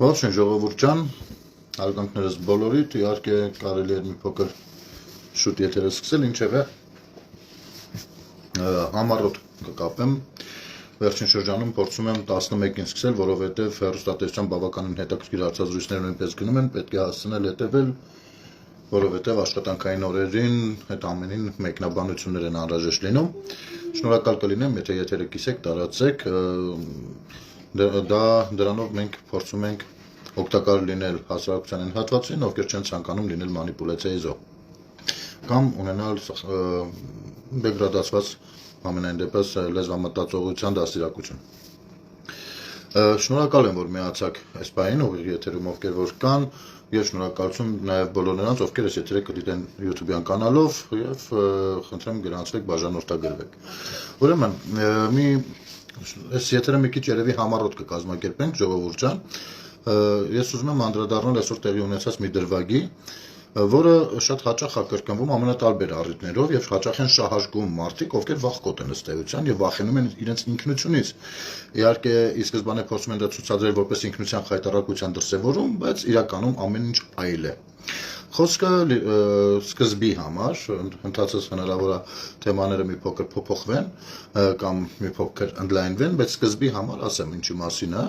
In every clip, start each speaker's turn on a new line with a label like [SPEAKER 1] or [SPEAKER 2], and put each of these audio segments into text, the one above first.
[SPEAKER 1] Ողջույն ժողովուրդ ջան, արգանքներս բոլորիդ, իհարկե կարելի է մի փոքր շուտ եթերը սկսել, ինչևէ համառոտ կկապեմ, վերջին շրջանում փորձում եմ 11-ին սկսել, որովհետև հեռուստատեսության բավականին հետաքրքիր հարցազրույցներ նույնպես գնում են, պետք է հասցնել հետևել, որովհետև աշխատանքային օրերին այդ ամենին մեկնաբանություններ են անհրաժեշտ լինում։ Շնորհակալ կլինեմ, եթե եթերը կիսեք, տարածեք, դրանով մենք փորձում ենք օգտակար լինել հասարակության հատվածին, ովքեր չեն ցանկանում լինել մանիպուլյացիայի զոհ կամ ունենալ դեգրադացված ամենայն դեպս լեզվամտածողության դաստիարակություն։ Շնորհակալ եմ, որ միացաք այս բանին, եթերում ովքեր որ կան, եւ շնորհակալություն նաեւ բոլոր նրանց, ովքեր այս եթերը կդիտեն YouTube-յան կանալով եւ խնդրեմ գրանցվեք, բաժանորդագրվեք։ Ուրեմն, այս եթերը մի քիչ երևի համառոտ կկազմակերպենք, ժողովուրդ ջան։ Ես ուզում եմ անդրադառնալ այսօր տեղի ունեցած մի դրվագի, որը շատ հաճախ է կրկնվում ամենատարբեր առիթներով եւ հաճախ են շահարկում մարդիկ, ովքեր վախկոտ են ըստ էության եւ վախենում են իրենց ինքնությունից։ Իհարկե, ի սկզբանե փորձում են դա ցուցադրել որպես ինքնության խայտարակության դրսևորում, բայց իրականում ամեն ինչ այլ է։ Խոսքը սկզբի համար, ընթացած հնարավոր է թեմաները մի փոքր փոփոխվեն կամ մի փոքր ընդլայնվեն, բայց սկզբի համար ասեմ ինչի մասին է։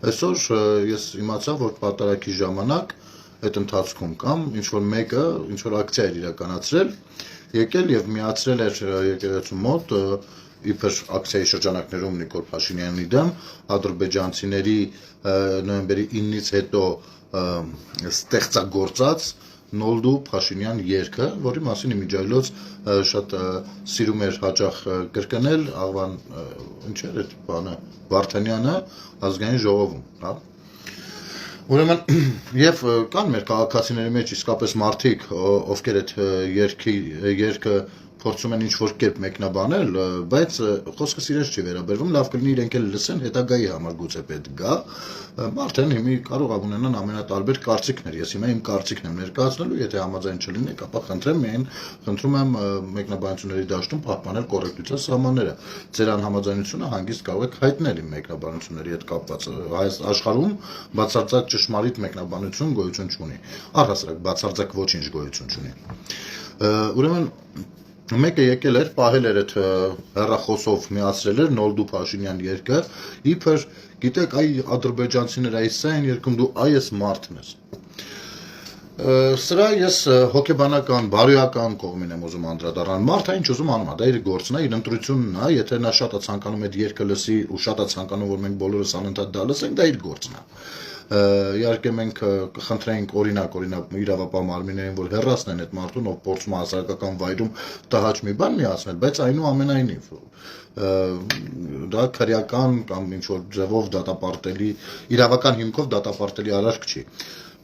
[SPEAKER 1] Այսօր ես իմացա, որ պատարագի ժամանակ այդ ընթացքում կամ ինչ-որ մեկը, ինչ-որ ակցիա էր իրականացրել, եկել եւ միացրել էր եկեղեցու մոտ իբր ակցիայի շրջանակներում Նիկոլ Փաշինյանի դեմ ադրբեջանցիների նոյեմբերի 9-ից հետո ստեղծագործած Նոլդու Փաշինյան երգը, որի մասին իմիջայլոց շատ սիրում էր հաճախ կրկնել աղվան ինչ էր այդ բանը Վարդանյանը ազգային ժողովում, հա։ Ուրեմն եւ կան մեր քաղաքացիների մեջ իսկապես մարդիկ, ովքեր այդ երգը փորձում են ինչ-որ կերպ մեկնաբանել, բայց խոսքը իրենց չի վերաբերվում, լավ կլինի իրենք էլ լսեն, հետագայի համար գուցե պետք գա։ Մարդեն հիմի կարող է ունենան ամենատարբեր կարծիքներ։ Ես հիմա իմ կարծիքն եմ ներկայացնելու, եթե համաձայն չլինեք, ապա խնդրում եմ մեկնաբանությունների դաշտում պահպանել կոռեկտության սահմանները։ Ձեր անհամաձայնությունը հանգիստ կարող եք հայտնել իմ մեկնաբանությունների հետ կապված։ Այս աշխարհում բացարձակ ճշմարիտ մեկնաբանություն գոյություն չունի։ Առհասարակ բացարձակ ոչինչ գոյություն չունի։ Ուրեմն մեկը եկել էր, պահել էր այդ հեռախոսով միացրել էր Նոլդու Փաշինյան երգը, իբր գիտեք, այ ադրբեջանցիներ այս սա են երգում, դու այս մարդն ես։ Սրա ես հոգեբանական, բարոյական կողմին եմ ուզում անդրադառնալ։ Մարդը ինչ ուզում անում է, դա իր գործն է, իր ընտրությունն է, եթե նա շատ է ցանկանում այդ երգը լսի ու շատ է ցանկանում, որ մենք բոլորս անընդհատ դա լսենք, դա իր գործն է։ Իհարկե մենք կխնդրենք օրինակ իրավապահ մարմիններին, որ հեռացնեն այդ մարդուն, ով փորձում է հասարակական վայրում տհաճ մի բան միացնել, բայց այնուամենայնիվ դա քրեական կամ ինչ-որ ձևով դատապարտելի, իրավական հիմքով դատապարտելի արարք չի։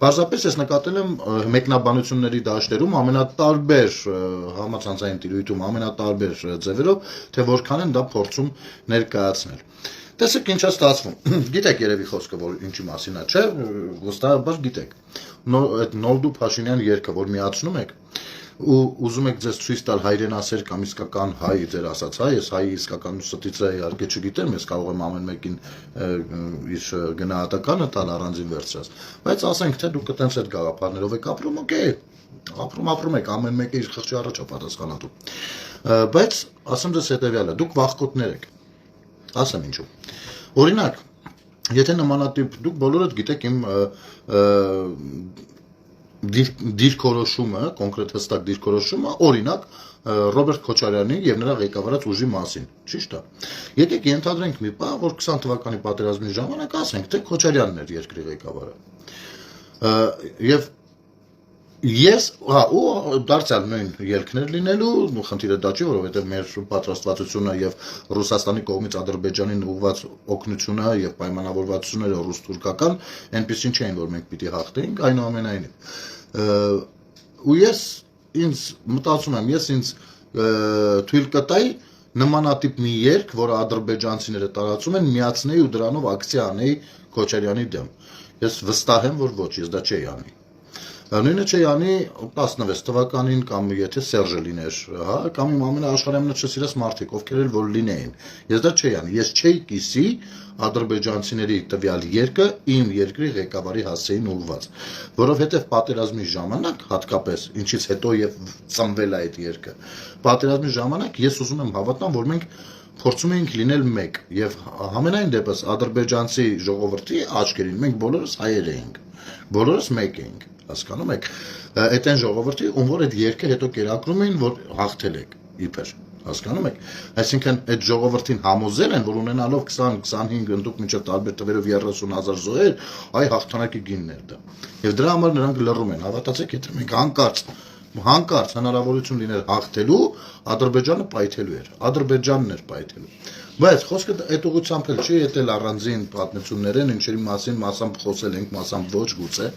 [SPEAKER 1] Պարզապես ես նկատել եմ մեկնաբանությունների դաշտերում ամենատարբեր համացանցային տիրույթում ամենատարբեր ձևերով, թե որքան են դա փորձում ներկայացնել։ Տեսեք ինչ է ստացվում։ Գիտեք երևի խոսքը, որ ինչի մասին է, չէ՞, վստահաբար գիտեք։ Այդ Նոլդու Փաշինյան երգը, որ միացնում եք ու ուզում եք ձեզ ցույց տալ հայրենասեր կամ իսկական հայ, ձեր ասած հայ, ես հայի իսկական ստիծը իհարկե չգիտեմ, ես կարող եմ ամեն մեկին իր գնահատականը տալ առանձին վերցրած, բայց ասենք թե դուք այտենց այդ գաղափարներով եք ապրում, օքեյ, ապրում եք, ամեն մեկը իր խղճի առաջ է պատասխանատու։ Բայց ասեմ ձեզ հետեւյալը, դուք վախկոտներ եք։ Ասեմ ինչու։ Օրինակ, եթե նմանատիպ դուք բոլորդ գիտեք իմ դիրքորոշումը, կոնկրետ հստակ դիրքորոշումը, օրինակ Ռոբերտ Քոչարյանի եւ նրա ղեկավարած ուժի մասին, ճիշտ է։ Եկեք ենթադրենք մի բան, որ 20 թվականի պատերազմի ժամանակ ասենք, թե Քոչարյանն էր երկրի ղեկավարը։ Եվ ես, ու դարձյալ նույն ելքներ լինելու, խնդիրը դա չի, որովհետև մեր պատրաստվածությունը եւ Ռուսաստանի կողմից Ադրբեջանին ուղղված օգնությունը եւ պայմանավորվածությունները ռուս-թուրքական այնպեսին չէին, որ մենք պիտի հաղթեինք, այնուամենայնիվ։ Ու ես մտածում եմ, ես ինձ թույլ կտայի նմանատիպ մի երգ, որը ադրբեջանցիները տարածում են, միացնեի ու դրանով ակցիա անեի Քոչարյանի դեմ։ Ես վստահ եմ, որ ոչ, ես դա չէի անի։ Նույնը չի անի 16 թվականին կամ եթե Սերժը լիներ, հա, կամ իմ ամենաաշխարհամնաց չսիրած մարդիկ, ովքեր էլ որ լինեին։ Ես դա չի անի, ես չէի կիսի ադրբեջանցիների տվյալ երկը իմ երկրի ղեկավարի հասցեին ուղված, որովհետև պատերազմի ժամանակ հատկապես, ինչից հետո եւ ծնվել է այդ երկը, պատերազմի ժամանակ ես ուզում եմ հավատամ, որ մենք փորձում էինք լինել մեկ եւ համենայն դեպս ադրբեջանցի ժողովրդի աչքերին մենք բոլորս հայեր էինք, բոլորս մեկ էինք, հասկանում եք, այդ այն ժողովրդի, ում որ այդ երկը հետո կերակրում էին, որ հաղթել եք, իբր, հասկանում եք, այսինքն այդ ժողովրդին համոզել են, որ ունենալով 20-25 ընդդուք մինչև տարբեր տվերով 30,000 զոհեր, այ հաղթանակի գինն էր դա, եւ դրա համար նրանք լռում են, հավատացեք, եթե մենք հանկարծ հնարավորություն լիներ հաղթելու, Ադրբեջանը պայթելու էր, Ադրբեջանն էր պայթելու, բայց խոսքը այդ ուղղությամբ էլ չի ետել առանձին պատմություններ են, ինչերի մասին մասամբ խոսել ենք, մասամբ ոչ գուցե,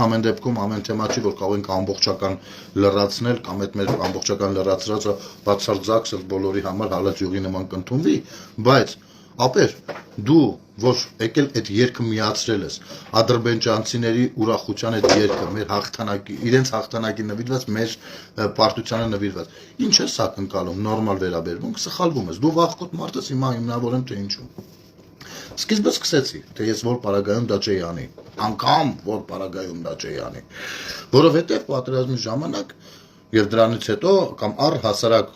[SPEAKER 1] ամեն դեպքում ամեն թեմա չի, որ կարող ենք ամբողջական լրացնել կամ այդ մեր ամբողջական լրացրածը բացարձակ բոլորի համար հալած յուղի նման կընդունվի, բայց ապեր դու որ եկել այդ երկը միացրել ես ադրբեջանցիների ուրախության այդ երկը մեր հաղթանակի իրենց հաղթանակի նվիրված մեր պարտությանը նվիրված ինչ է սա կնկալում նորմալ վերաբերմունք սխալվում ես դու վախկոտ մարդ ես հիմա հիմնավորեմ թե ինչու սկիզբը սկսեցի թե ես որ պարագայում դա չէի անի անգամ որ պարագայում դա չէի անի որովհետև պատերազմի ժամանակ Եվ դրանից հետո կամ առհասարակ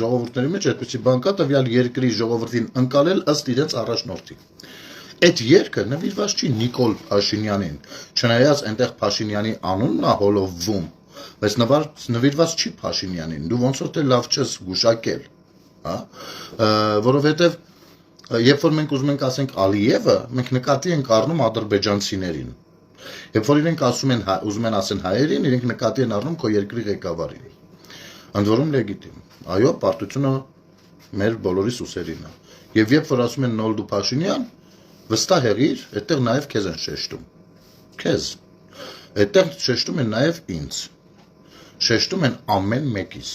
[SPEAKER 1] ժողովուրդների մեջ այդպիսի բան կա տվյալ երկրի ժողովրդին ընկալել ըստ իրենց առաջնորդի։ Այդ երկը նվիրված չի Նիկոլ Փաշինյանին, չնայած այնտեղ Փաշինյանի անունն է հոլովում, բայց նվիրված չի Փաշինյանին, դու ոնց որ թե լավ չես գուշակել, հա, որովհետև երբ որ մենք ուզում ենք ասենք Ալիևը, մենք նկատի ենք առնում ադրբեջանցիներին Երբ որ իրենք ուզում են ասեն հայերին, իրենք նկատի են առնում քո երկրի ղեկավարին։ Ընդ որում լեգիտիմ։ Այո, պարտությունը մեր բոլորի ուսերին է։ Եվ երբ որ ասում են Նոլդու Փաշինյան, վստահ եղիր, այդտեղ նաև քեզ են շեշտում։ Քեզ։ Այդտեղ շեշտում են նաև ինձ։ Շեշտում են ամեն մեկիս,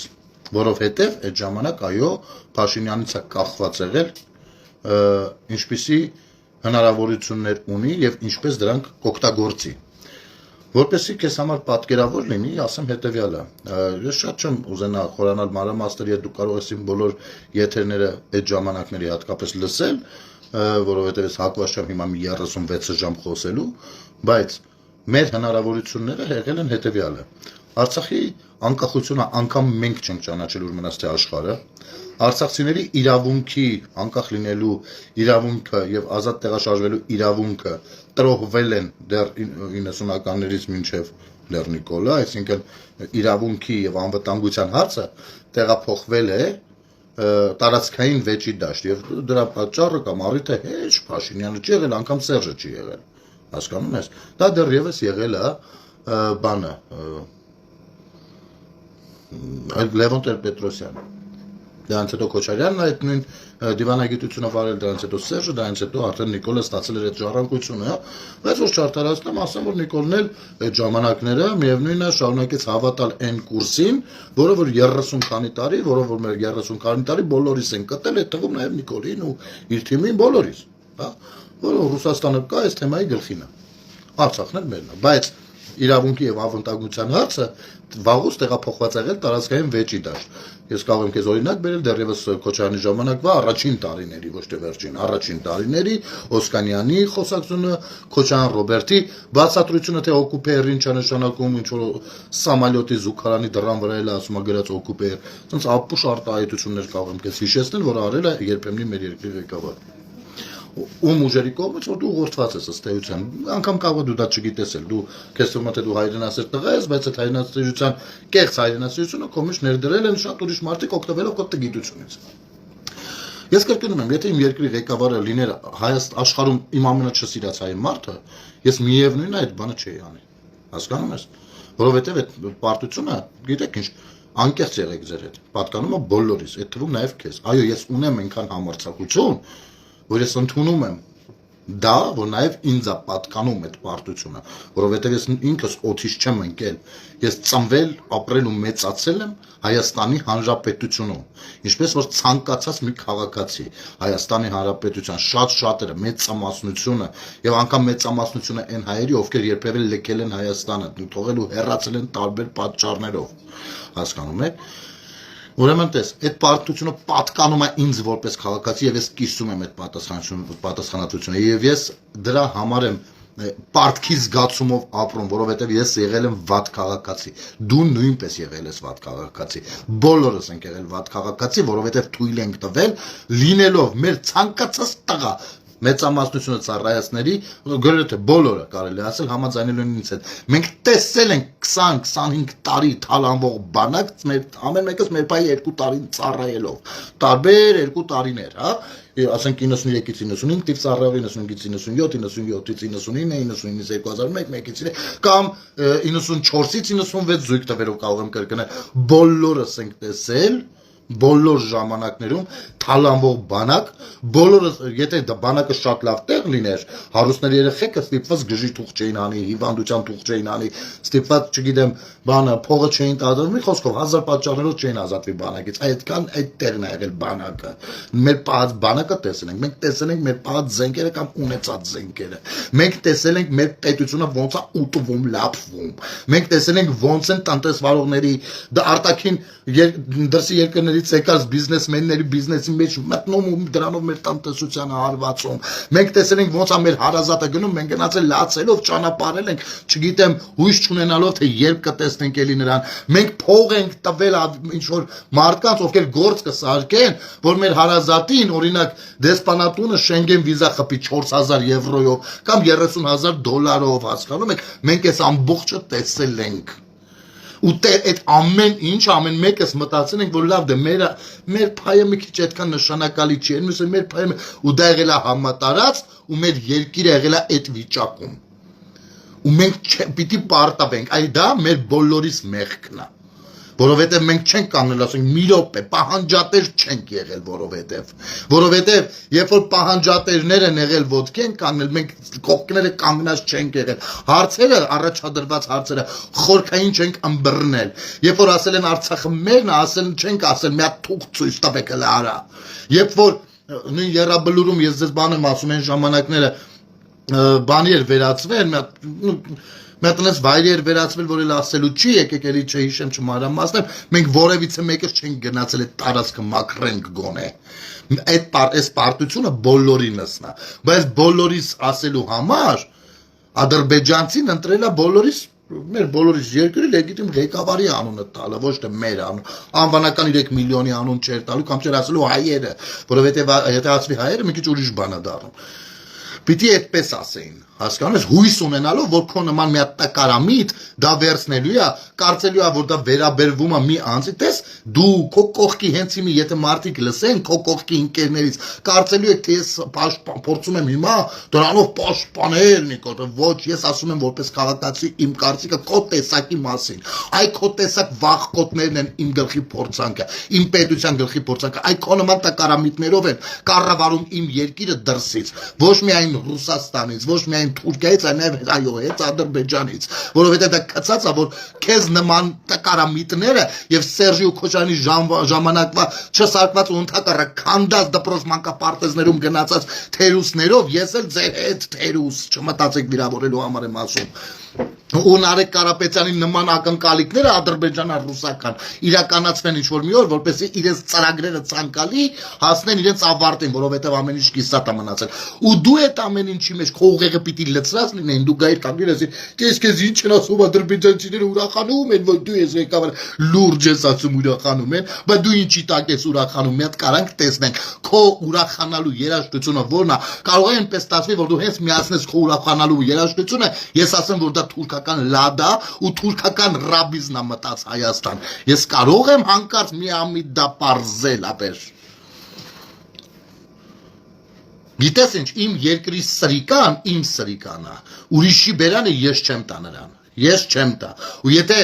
[SPEAKER 1] որովհետև այդ ժամանակ այո, Փաշինյանից է կախված եղել, ինչպիսի հնարավորություններ ունի եւ ինչպես դրանք կօգտագործի։ Որպեսզի քեզ համար պատկերավոր լինի, ասեմ հետեւյալը։ Ես շատ չեմ ուզենա խորանալ մանրամասների հետ դու կարող ես իմ բոլոր եթերները այդ ժամանակների հատկապես լսել, որովհետեւ ես հակված չեմ հիմա մի 36 ժամ խոսելու, բայց մեր հնարավորությունները եղել են հետեւյալը։ Արցախի անկախությունը անգամ մենք չենք ճանաչել ուր մնաց թե աշխարհը Արցախցիների իրավունքի անկախ լինելու իրավունքը եւ ազատ տեղաշարժվելու իրավունքը տրոհվել են դեռ 90-ականներից մինչեւ դեռ Նիկոլա, այսինքն իրավունքի եւ անվտանգության հարցը տեղափոխվել է տարածքային վեճի դաշտ եւ դրա պատճառը կամ առիթը հեչ Փաշինյանը չի եղել, անգամ Սերժը չի եղել։ Հասկանում ես։ Դա դեռևս եղել է բանը Լևոն Տեր-Պետրոսյանը Դրանից հետո Քոչարյանն այդ նույն դիվանագիտությունը վարել, դրանից հետո Սերժը, դրանից հետո արդեն Նիկոլը ստացել էր այդ ժառանգությունը, բայց որ չարդարացնեմ, ասեմ, որ Նիկոլն էլ այդ ժամանակները միևնույնն է շարունակեց հավատալ այն կուրսին, որը որ 30 քանի տարի, որը որ մեր 30 քանի տարի բոլորիս են կտել, այդ թվում նաև Նիկոլին ու իր թիմին բոլորիս, հա, որը Ռուսաստանը կա այս թեմայի գլխին է։ Արցախն էլ մերն է, բայց իրավունքի եւ ավանդական հարցը վաղուց տեղափոխված եղել տարածքային վեճի դաշտ։ Ես կարող եմ քեզ օրինակ բերել դեռևս Քոչարյանի ժամանակվա առաջին տարիների, ոչ թե վերջին, առաջին տարիների Օսկանյանի խոսակցությունը, Քոչարյան Ռոբերտի բացատրությունը թե օկուպերին չնշանակում ինչ որ սամալյոտի զուգարանի դռան վրա էլ ասում է գրած օկուպեր, ասենց ապուշ արտահայտություններ կարող եմ քեզ հիշեցնել, որ արել է երբեմնի մեր երկրի ղեկավարը։ Ում ուժերի կողմից որ դու ուղղորդված ես ըստ էության անգամ կարող դու դա չգիտես էլ դու քեզ թվում է թե դու հայրենասեր տղա ես բայց այդ հայրենասերության կեղծ հայրենասերությունը քո մեջ ներդրել են շատ ուրիշ մարդիկ օգտվելով քո տգիտությունից Ես կրկնում եմ եթե իմ երկրի ղեկավարը լիներ աշխարհում իմ ամենաչսիրած հայ մարդը ես միևնույնն է այդ բանը չէի անի հասկանում ես որովհետև այդ պարտությունը գիտեք ինչ անկեղծ եղեք ձեր հետ պատկանում է բոլորիս այդ թվում նաև քեզ այո ես ունեմ այնքան համարձակություն որ ես ընդունում եմ դա, որ նաև ինձ է պատկանում այդ պարտությունը, որովհետև ես ինքս օթից չեմ ընկել, ես ծնվել, ապրել ու մեծացել եմ Հայաստանի Հանրապետությունում, ինչպես որ ցանկացած մի քաղաքացի, Հայաստանի Հանրապետության շատերը մեծամասնությունը եւ անգամ մեծամասնությունը այն հայերի, ովքեր երբևէ լքել են Հայաստանը, թողել ու հեռացել են տարբեր պատճառներով, հասկանում եք։ Ուրեմն տես, այդ պարտությունը պատկանում է ինձ որպես քաղաքացի եւ ես կիսում եմ այդ պատասխանատվությունը եւ ես դրա համար եմ պարտքի զգացումով ապրում, որովհետեւ ես եղել եմ վատ քաղաքացի։ Դու նույնպես եղել ես վատ քաղաքացի։ Բոլորս ենք եղել վատ քաղաքացի, որովհետեւ թույլ ենք տվել լինելով մեր ցանկացած տղա մեծամասնությունը ծառայացների, գրեթե բոլորը կարելի ասել համաձայնելու են ինձ հետ։ Մենք տեսել ենք 20-25 տարի թալանվող բանակ, ամեն մեկս մեր պայի 2 տարին ծառայելով, տարբեր 2 տարիներ, հա, ասենք 93-ից 95 տիպ ծառայող, 95-ից 97, 97-ից 99, 99-ից 2001, 1-ից կամ 94-ից 96 զույգ տվերով կարող եմ կրկնել, բոլորս ենք տեսել բոլոր ժամանակներում թալանվող բանակ, բոլորը, եթե դա բանակը շատ լավ տեղ լիներ, հարուստների երեխեքը ստիպված գժի թուղթ չէին անի, հիվանդության թուղթ չէին անի, ստիպված, չգիտեմ, բանը, փողը չէին տալու, մի խոսքով 1000 պատճառներով չէին ազատվի բանակից, այդքան այդ տեղն է եղել բանակը։ Մեր պահած բանակը տեսել ենք, մենք տեսել ենք մեր պահած զենքերը կամ ունեցած զենքերը, մենք տեսել ենք մեր պետությունը ոնց է ուտվում, լափվում, մենք տեսել ենք ոնց են տնտեսվարողների, դա արտաքին դրսի երկրներից եկած բիզնեսմենների բիզնեսի մեջ մտնում ու դրանով մեր տնտեսությանը հարվածում։ Մենք տեսել ենք ոնց է մեր հարազատը գնում, մենք գնացել լացելով ճանապարհել ենք, չգիտեմ, հույս չունենալով թե երբ կտեսնենք էլի նրան։ Մենք փող ենք տվել ինչ որ մարդկանց, ովքեր գործ կսարքեն, որ մեր հարազատին, օրինակ, դեսպանատունը Շենգեն վիզա խփի 4000 եվրոյով կամ 30000 դոլարով, հասկանում եք, մենք այս ամբողջը տեսել ենք։ Ու այդ ամեն ինչ, ամեն մեկս մտածել ենք, որ լավ դե մեր փայը մի քիչ այդքան նշանակալի չի, մեր փայը ու դա եղել է համատարած ու մեր երկիրը եղել է այդ վիճակում։ Ու մենք պիտի պարտավենք, այ դա մեր բոլորիս մեղքն է։ Որովհետև մենք չենք կանգնել, ասենք մի րոպե, պահանջատեր չենք եղել, որովհետև երբ որ պահանջատերներ են եղել ոտքի են կանգնել, մենք կողքները կանգնած չենք եղել, հարցերը, առաջադրված հարցերը խորքային չենք ըմբռնել, երբ որ ասել են Արցախը մերն է, չենք ասել մի հատ թուղթ ցույց տվեք հələ արա, երբ որ նույն Եռաբլուրում ես ձեզ բան եմ ասում, այն ժամանակները բանի էր վերածվել, Մետնես վայրի էր վերածվել, որ էլ ասելու չի, եկեք էլի չհիշեմ, չմանրամասնեմ, մենք որևիցե մեկս չենք գնացել այդ տարածքը մաքրենք գոնե։ Այս պարտությունը բոլորինսն է, բայց բոլորիս ասելու համար ադրբեջանցին ընտրել է բոլորիս մեր բոլորիս երկրի լեգիտիմ ղեկավարի անունը տալը, ոչ թե մեր անուն, անվանական 3 միլիոնի անուն չէր տալու, կամ չէր ասելու հայերը, որովհետև եթե ասվի հայերը, մի քիչ ուրիշ բան է դառնում։ Պիտի այդպես ասեին, հասկանում ես, հույս ունենալով, որ քո նման մի հատ տկարամիտ դա վերցնելու է, կարծելու է, որ դա վերաբերվում է մի անձի, տես դու քո կողքի հենց իմի, եթե մարդիկ լսեն քո կողքի ընկերներից, կարծելու եք, թե ես փորձում եմ հիմա դրանով պաշտպանել Նիկոլ, ոչ, ես ասում եմ որպես քաղաքացի իմ կարծիքը քո տեսակի մասին, այ քո տեսակ վախկոտներն են իմ գլխի փորձանքը, իմ պետության գլխի փորձանքը, այ քո նման տկարամիտներով են կառավարում իմ երկիրը դրսից, ոչ միայն Ռուսաստանից, ոչ միայն Թուրքիայից, այլ այո, հետ Ադրբեջանից, որովհետև դա կցած է, որ քեզ նման տկարամիտները եւ Սերժի Քոչարյանի ժամանակվա չսարկված ու ընդհակառակ քանդած դպրոց մանկապարտեզներում գնացած թերուսներով, ես էլ ձեր հետ թերուս, չմտածեք վիրավորելու համար եմ ասում։ Ու Նարեկ Կարապետյանի նման ակնկալիքները ադրբեջանա-ռուսական իրականացվեն ինչ-որ մի օր, որպեսզի իրենց ծրագրերը ցանկալի հասնեն իրենց ավարտին, որովհետև ամեն ինչ կիսատ է մնացել։ Ու դու այդ ամեն ինչի մեջ քո ուղեղը պիտի լցրած լինեն, դու գայր կանգնիր ասի, քեզ ինչ են ասում ադրբեջանցիները ուրախանում են, որ դու ես ղեկավար, լուրջ ես ասում ուրախանում են, բայց դու ինչի տակ ես ուրախանում, մի հատ կարանք տեսնենք, քո ուրախանալու երաժշտությունը որն է, կարող է այնպես ստացվի, որ դու հենց միացնես քո ուրախանալու երաժշտությունը, ես ասեմ, որ դա թուրքական լադա ու թուրքական ռաբիզն է մտած Հայաստան։ Ես կարող եմ հանկարծ միամիտ դա պարզել, ապեր։ Գիտես ինչ, իմ երկրի սրիկան, իմ սրիկան է, ուրիշի բերանը ես չեմ տա նրան։ Ես չեմ տա։ Ու եթե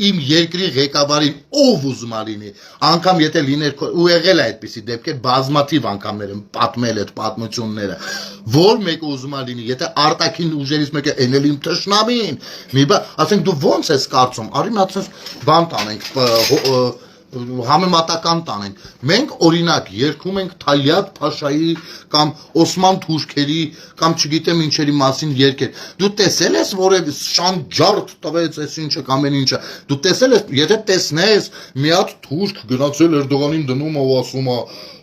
[SPEAKER 1] իմ երկրի ղեկավարին ով ուզում ա լինի, անգամ եթե լիներ ու եղել է այդպիսի դեպքեր, բազմաթիվ անգամներ եմ պատմել այդ պատմությունները, որ մեկը ուզում ա լինի, եթե արտաքին ուժերից մեկը էնել իմ թշնամին, մի բա, ասենք դու ո՞նց ես կարծում, արի մի հատ բան տանենք, համեմատական տանենք։ Մենք օրինակ երգում ենք Թալյատ Փաշայի կամ Օսման Թուրքերի կամ չգիտեմ ինչերի մասին երգեր։ Դու տեսել ես որևէ շանջարդ տվեց այս ինչը կամ այն ինչը։ Դու տեսել ես, եթե տեսնես, մի հատ թուրք գնացել Էրդողանին դնում ու ասում է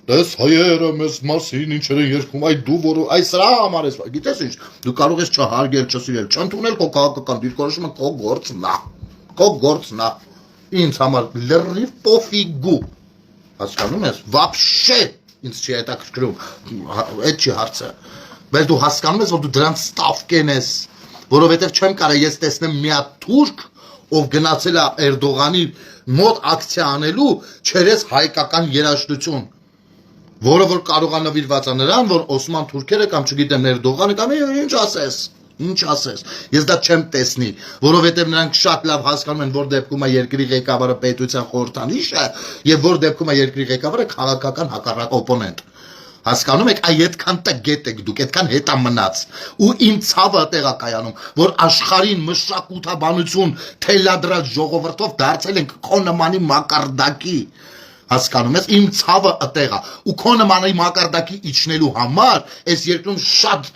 [SPEAKER 1] դες հայերը մեզ մասին ինչեր են երգում, այ դու որ այ սրա համար ես, գիտես ինչ, դու կարող ես չհարգել, չսիրել, չընդունել քո քաղաքական դիրքորոշումը, քո գործն է։ Քո գործն է։ Ինձ համար լրիվ պոֆիգու, հասկանում ես, վաբշե ինձ չի հետաքրքրում, այդ չի հարցը, բայց դու հասկանում ես, որ դու դրանց ստավկեն ես, որովհետև չեմ կարող ես տեսնեմ մի հատ թուրք, ով գնացել է Էրդողանի մոտ ակցիա անելու, չերես հայկական երաժշտություն, որը որ կարող է նվիրված է նրան, որ Օսման թուրքերը կամ չգիտեմ Էրդողանը կամ ինչ ասես, ինչ ասես, ես դա չեմ տեսնի, որովհետև նրանք շատ լավ հասկանում են, որ դեպքում է երկրի ղեկավարը պետության խորհրդանիշ է եւ որ դեպքում է երկրի ղեկավարը քաղաքական հակառակ օպոնենտ։ Հասկանում եք, այ այդքան տգետ եք դուք, այդքան հետա մնաց։ Ու իմ ցավը այդտեղ է կայանում, որ աշխարհին մշակութաբանություն թելադրած ժողովրդով դարձել ենք քո նմանի մակարդակի։ Հասկանում ես, իմ ցավը այդտեղ է, ու քո նմանի մակարդակի իջնելու համար այս երկրում շատ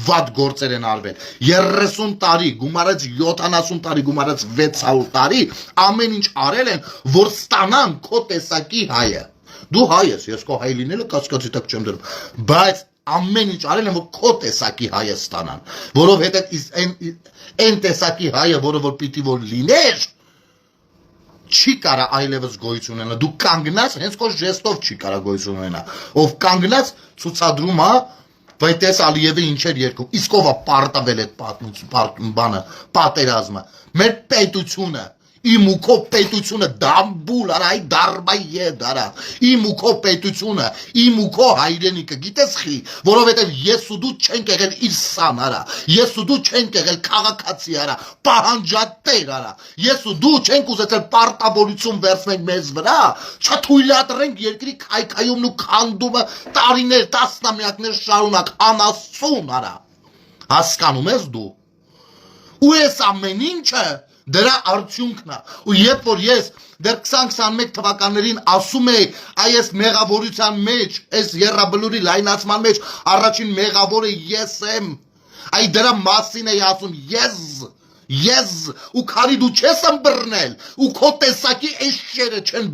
[SPEAKER 1] վատ գործեր են արվել։ 30 տարի, գումարած 70 տարի, գումարած 600 տարի, ամեն ինչ արել են, որ ստանան քո տեսակի հայը։ Դու հայ ես, ես քո հայ լինելը կասկածի տակ չեմ դրում, բայց ամեն ինչ արել են, որ քո տեսակի հայը ստանան, որովհետև այն տեսակի հայը, որը որ պիտի որ լիներ, չի կարա այլևս գոյություն ունենա, դու կանգնած, հենց քո ժեստով չի կարա գոյություն ունենա, ով կանգնած ցուցադրում է, բայց տես Ալիևը ինչեր երկում, իսկ ով է պարտավել այդ բանը, պատերազմը, մեր պետությունը, իմ ու քո պետությունը դամբուլ արա, այ դարբայե դարա, իմ ու քո պետությունը, իմ ու քո հայրենիքը, գիտես խի, որովհետև ես ու դու չենք եղել իր սան արա, ես ու դու չենք եղել քաղաքացի արա, պահանջատեր արա, ես ու դու չենք ուզեցել պարտավորություն վերցնենք մեզ վրա, չթույլատրենք երկրի քայքայումն ու քանդումը տարիներ, տասնամյակներ շարունակ անասուն արա, հասկանում ես դու, ու ես ամեն ինչը դրա արդյունքն է, ու երբ որ ես դեռ 20-21 թվականներին ասում էի, այս մեղավորության մեջ, այս եռաբլուրի լայնացման մեջ, առաջին մեղավորը ես եմ, այ դրա մասին էի ասում, ես, ու քարի դու չես ըմբռնել, ու քո տեսակի էշերը չեն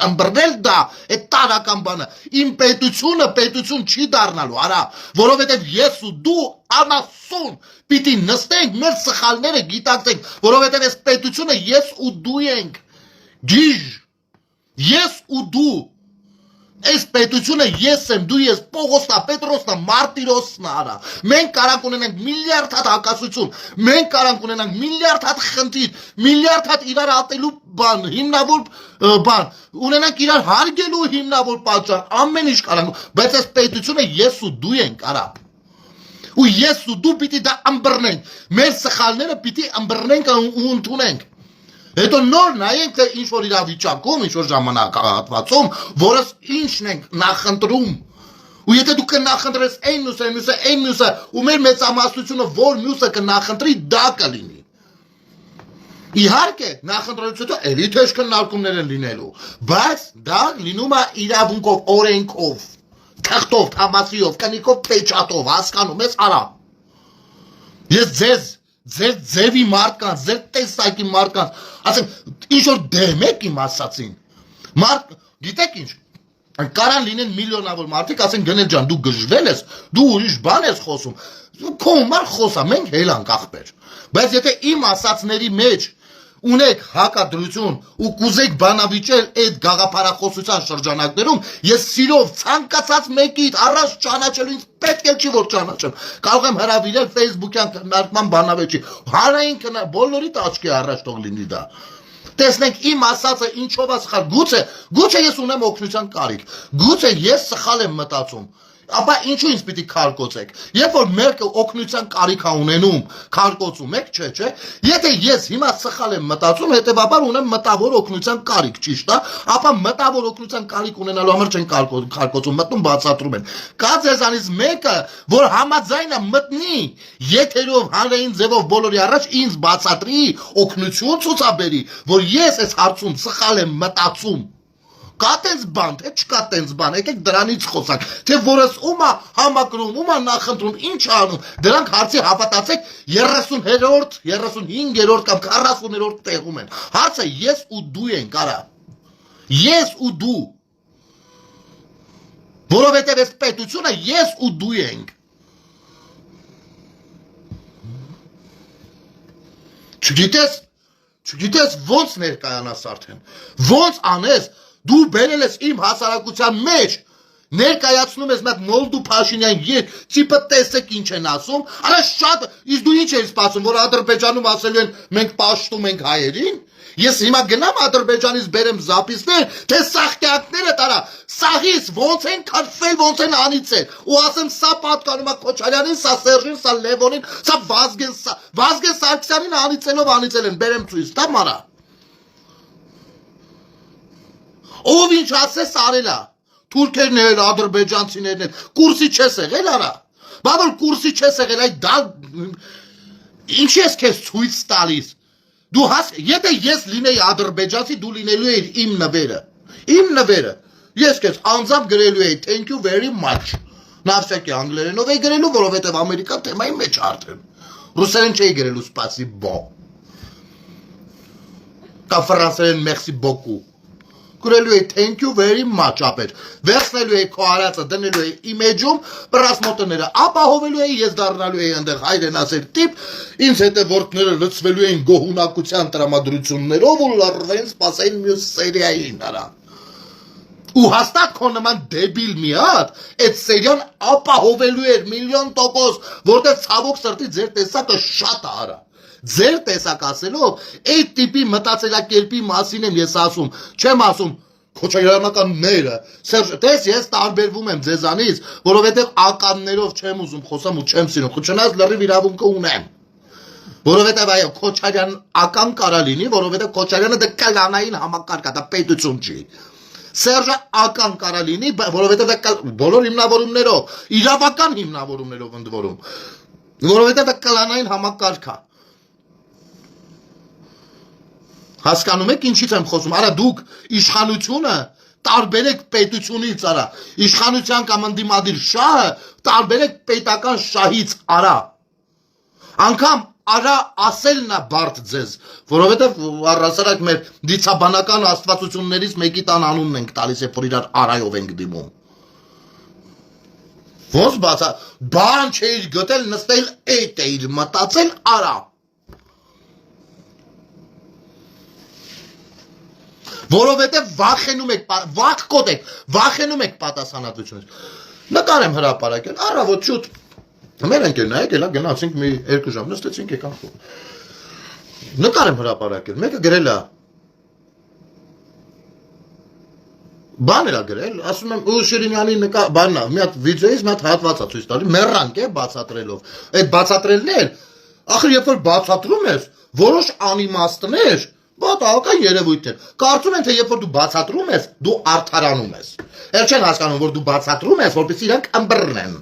[SPEAKER 1] ըմբռնել դա, այդ տարական բանը, իմ պետություն չի դառնալու, արա, որովհետև ես ու դու անասուն պիտի նստենք, մեր սխալները գիտակցենք, որովհետև այս պետությունը ես ու դու ենք, գիժ, ես ու դու, այս պետությունը ես եմ, դու ես, Պողոսնա, Պետրոսնա, Մարտիրոսնա արա, մենք կարանք ունենանք միլիարդ հատ հակասություն, մենք կարանք ունենանք միլիարդ հատ խնդիր, միլիարդ հատ իրար ատելու բան, հիմնավոր բան, ունենանք իրար հարգելու հիմնավոր պատճառ, ամեն ինչ կարանք, բայց այս պետությունը ես ու դու ենք արա, ու ես ու դու պիտի դա ըմբռնենք, մեր սխալները պիտի ըմբռնենք ու ընդունենք, հետո նոր նայենք, թե ինչ-որ իրավիճակում, ինչ-որ ժամանակահատվածում, որս ինչն ենք նախընտրում, ու եթե դու կնախընտրես այն մյուսը, ու մեր մեծամասնությունը, որ մյուսը կնախընտրի, դա կլինի, իհարկե, նախընտրությունները էլի թեժ քննարկումներ են լինելու, բայց դա լինում է իրավունքով, օրենքով, թղթով, թամասիով, կնիկով, պեչատով, հասկանում ես արա, ես ձեր ձևի մարդկանց, ձեր տեսակի մարդկանց, ասենք, ինչ-որ դեմ եք իմ ասացին, գիտեք ինչ, կարան լինեն միլիոնավոր մարդիկ, ասենք գնել ջան, դու գժվել ես, դու ուրիշ բան ես խոսում, քո համար խոսա, մենք հելանք ախպեր, բայց եթե իմ ասացների մեջ ունեք հակադրություն ու կուզեք բանավիճել այդ գաղափարախոսության շրջանակներում, ես սիրով ցանկացած մեկիդ առաջ ճանաչելու ինձ պետք է չի որ ճանաչեմ, կարող եմ հրավիրել Facebook-յան քննարկման բանավեճի, հանրային բոլորիդ աչքի առաջ թող լինի դա, տեսնենք իմ ասածը ինչով է սխալ, գուցե ես ունեմ օգնության կարիք, գուցե ես սխալ եմ մտածում, ապա ինչու ինձ պիտի քարկոծեք։ Երբ որ մեկը օգնության կարիք է ունենում, քարկոծում եք, չէ։ Եթե ես հիմա սխալ եմ մտածում, հետեւաբար ունեմ մտավոր օգնության կարիք, ճիշտ է, ապա մտավոր օգնության կարիք ունենալու համար չեն քարկոծում, մտնում բացատրում են։ Կա ձեզանից մեկը, որ համաձայն է մտնի, եթերով հանրային ձևով բոլորի առաջ ինձ բացատրի, օգնություն ցուցաբերի, որ ես այս հարցում սխալ եմ մտածում։ Կա տենց բան, թե չկա տենց բան, եկեք դրանից խոսանք, թե որս ում է համակրում, ում է նախընտրում, ինչ է անում, դրանք հարցի հավատացեք 30-րդ, 35-րդ կամ 40-րդ տեղում են։ Հարցը ես ու դու ենք, արա։ Ես ու դու։ Որովհետև այս պետությունը ես ու դու ենք։ Չգիտես ոնց ներկայանաս արդեն, ոնց անես, դու բերել ես իմ հասարակության մեջ, ներկայացնում ես մեկ Նոլդու Փաշինյան երկ, ծիպը տեսեք ինչ են ասում, արա շատ, իսկ դու ինչ ես սպասում, որ Ադրբեջանում ասելու են մենք պաշտում ենք հայերին, ես հիմա գնամ Ադրբեջանից բերեմ զապիսներ, թե սաղկյանքները տարա, սաղից ոնց են քաշվել, ոնց են անիծել, ու ասեմ սա պատկանում է Քոչարյանին, սա Սերժին, սա Լևոնին, սա Վազգեն Սարգսյանին անիծել են, բերեմ ցույց, դա մարա։ Ով ինչ ասես արել է, թուրքերն էլ, ադրբեջանցիներն էլ, կուրսի չես եղել արա, բա որ կուրսի չես եղել, այդ դա, ինչ ես քեզ ցույց տալիս, դու եթե ես լինեի ադրբեջանցի, դու լինելու էիր իմ նվերը, ես քեզ անձամբ գրելու էի, thank you very much, նավսյակի անգլերենով էի գրելու, որովհետև Ամերիկան թեմայի մեջ արդեն, ռուսերեն չէի գրելու spasibo, կամ ֆրանսերեն merci beaucoup, գրելու էի thank you very much ապեր, վերցնելու էի քո արածը, դնելու էի իմեջում, պրասմոտները ապահովելու էի, ես դառնալու էի այնտեղ հայրենասեր տիպ, ինձ հետևորդները լցվելու էին գոհունակության տրամադրություններով ու լռվեն սպասեին մյուս սերիային արա։ Ու հաստատ քո նման դեբիլ մի հատ, այդ սերիան ապահովելու էր 1,000,000%, որտեղ ցավոք սրտի ձեր տեսակը շատ է արա։ Ձեր տեսակ ասելով, այդ տիպի մտածելակերպի մասին եմ ես ասում, չեմ ասում Քոչարյանականները, տես ես տարբերվում եմ ձեզանից, որովհետև ականներով չեմ ուզում խոսամ ու չեմ սիրում, չնայած լրիվ իրավունքը ունեմ, որովհետև այո, Քոչարյան ական կարա լինի, որովհետև Քոչարյանը դա կլանային համակարգ է, դա պետություն չի, Սերժը ական կարա լինի, որովհետև բոլոր հիմնավորումներով, իրավական հիմնավորումներով ընդ որում, որովհետև դա կլանային համակարգ է։ Հասկանում եք ինչից եմ խոսում, արա դուք իշխանությունը տարբերեք պետությունից արա, իշխանության կամ ընդդիմադիր շահը տարբերեք պետական շահից արա, անգամ արա ասելն է բարդ ձեզ, որովհետև առասարակ մեր դիցաբանական աստվածություններից մեկի տան անունն ենք տալիս, երբ որ իրար արայով ենք դիմում։ Ոնց բացա, բան չէիր գտել, նստել էյտ էիր մտածել արա։ Որովհետև վախենում եք պատասխանատվությունից։ Նկար եմ հրապարակել, առավոտ շուտ, մեր ընկերնայեք, էլա գնացինք մի 2 ժամ, նստեցինք եկանք խոր։ Նկար եմ հրապարակել, մեկը գրել է, բան էլա գրել, ասում եմ, ու Շիրինյանի բաննա, մի հատ վիդեոից մի հատ հատվածա ցույց տալի, մեռանք է բացատրելով, այդ բացատրելն էլ, ախր երբ որ բացատրում ես, որոշ անիմաստներ, բատական երևույթ են, կարծում են, թե երբ որ դու բացատրում ես, դու արդարանում ես, էլ չեն հասկանում, որ դու բացատրում ես, որպեսզի իրանք ըմբռնեն,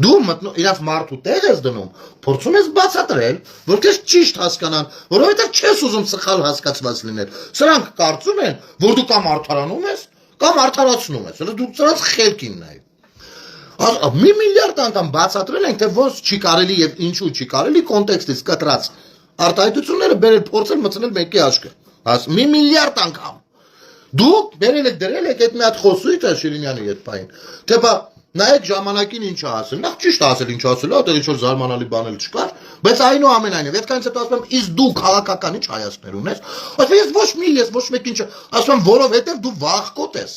[SPEAKER 1] դու իրանք մարդու տեղ ես դնում, փորձում ես բացատրել, որ քեզ ճիշտ հասկանան, որովհետև չես ուզում սխալ հասկացված լինել, սրանք կարծում են, որ դու կամ արդարանում ես, կամ արդարացնում ես, դու սրանց խելքին նայ։ Մի միլիարդ անգամ բացատրել ենք, թե ոնց չի կարելի եւ ինչու չի կարելի կոնտեքստից կտրած արտահայտությունները բերել փորձել մտցնել մեկի աչքը, մի միլիարդ անգամ։ Դուք բերել եք դրել եք այդ մի հատ խոսույթը Շիրինյանի հետ պայն, թե բա նայեք ժամանակին ինչ ասել, նախ ճիշտ ասել ինչ ասել, այդտեղ ինչ որ զարմանալի բան էլ չկար, բայց այնուամենայնիվ, այդքանից հետո ասում եմ, իսկ դու քաղաքական ինչ հայացքներ ունես, ասում ես ոչ մեկին ասում եմ, որովհետև դու վախկոտ ես,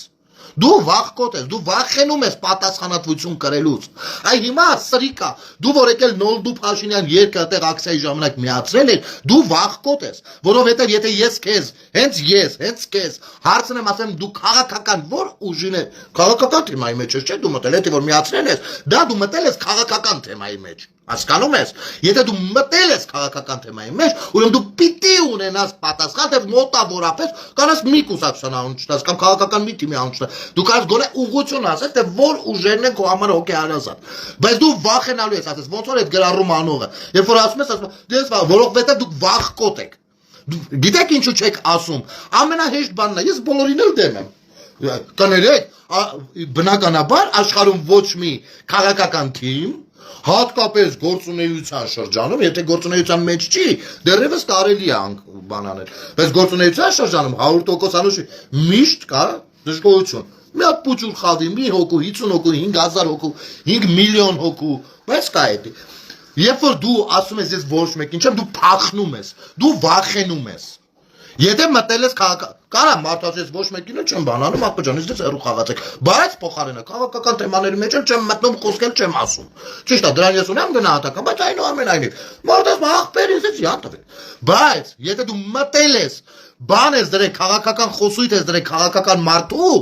[SPEAKER 1] Դու վախկոտ ես, դու վախենում ես պատասխանատվություն կրելուց։ Այ հիմա սրիկա, դու որ եկել Նոլդու Փաշինյան երկը այդտեղ ակցիայի ժամանակ միացրել ես, դու վախկոտ ես, որովհետև եթե ես քեզ, հենց քեզ հարցնեմ, ասեմ դու քաղաքական որ ուժին է, քաղաքական թեմայի մեջ ես, չէ՞ դու մտել ես, որ միացրել ես, դա դու մտել ես քաղաքական թեմայի մեջ։ Հասկանում ես, եթե դու մտել ես քաղաքական թեմայի մեջ, ուրեմն դու պիտի ունենաս պատասխան, թե մոտավորապես կանաս մի կուսակցության անունը, կամ քաղաքական մի թիմի անունը, դու կարաս գոնե ուղղություն ասես, թե որ ուժերն են քո համար հոգեհարազատ, բայց դու վախենալու ես, ասես, ոնց որ այդ գրառում անողը, երբ որ ասում ես, որովհետև դուք վախկոտ եք, գիտեք ինչու չեք ասում, ամենահեշտ բանն է, ես բոլորին էլ դեմ եմ, կներեք, բնականաբար աշխարհում ոչ մի քաղաքական թիմ հատկապես գործունեության շրջանում, եթե գործունեության մեջ չի, դեռևս կարելի է բանանել, բայց գործունեության շրջանում 100% անուշի միշտ կա դժգոհություն։ Մի հատ փուճուր խավի, մի հոգու, 50 հոգու, 5000 հոգու, 5 միլիոն հոգու, բայց կա էդի։ Երբ որ դու ասում ես ես ոչ մեկին չեմ, դու փախնում ես, դու վախենում ես։ Եթե մտել ես կարա մարդասես ոչ մեկին չեմ բանանում, աղբջան, ես հեռու խաղացեք, բայց փոխարենը քաղաքական թեմաների մեջ չեմ մտնում, խոսքել չեմ ասում։ Ճիշտ է, դրան ես ունեմ գնահատական, բայց այնուամենայնիվ մարդաս աղբերից ես յատվել։ Բայց եթե դու մտել ես, բան ես դրել քաղաքական խոսույթ ես դրել քաղաքական մարդու,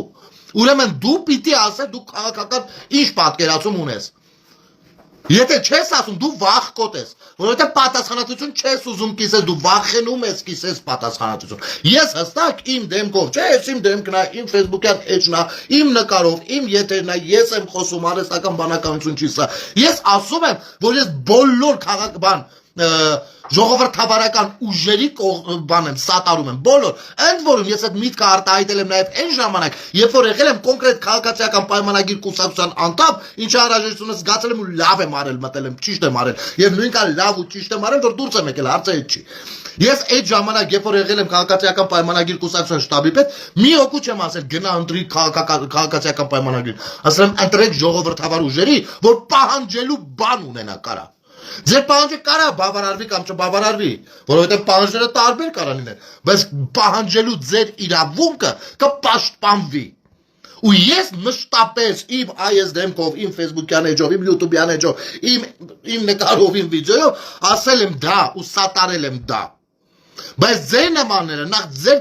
[SPEAKER 1] ուրեմն դու պիտի ասես դու քաղաքական ինչ պատկերացում ունես։ Եթե չես ասում, դու վախկոտ ես, որովհետև պատասխանատվություն չես ուզում կիսես, դու վախենում ես կիսես պատասխանատվություն։ Ես հստակ իմ դեմքով, չէ, ես իմ դեմքն է, իմ Facebook-յան էջն է, իմ նկարով, իմ եթերն է, ես եմ խոսում, արհեստական բանականություն չի սա։ Ես ասում եմ, որ ես բոլոր ժողովրդավարական ուժերի բան եմ, սատարում եմ, բոլոր, ընդ որում ես այդ միտքը արտահայտել եմ նաև այն ժամանակ, երբ որ եղել եմ կոնկրետ քաղաքացիական պայմանագիր կուսակցության անդամ, ինչի անհրաժեշտությունը զգացել եմ ու լավ եմ արել, մտել եմ, ճիշտ եմ արել, եւ նույնքան լավ ու ճիշտ եմ արել, որ դուրս եմ եկել, հարցը այդ չի։ Ես այդ ժամանակ, երբ որ եղել եմ քաղաքացիական պայմանագիր կուսակցության շտաբի պետ, մի հոգու չեմ ասել գնա ընտրի քաղաքացիական պայմանագիր, ասել եմ ընտրեք ժողովրդավար ուժերի, որ պահանջելու բան ունենա կարա։ Ձեր պահանջը կարա բավարարվի կամ չբավարարվի, որովհետև պահանջները տարբեր կարող լինեն, բայց պահանջելու ձեր իրավունքը կպաշտպանվի։ Ու ես մշտապես իմ այս դեմքով, իմ Facebook-յան էջով, իմ YouTube-յան էջով, իմ նկարով, իմ վիդեոյով ասել եմ դա ու սատարել եմ դա։ Բայց ձեր նմանները նախ ձեր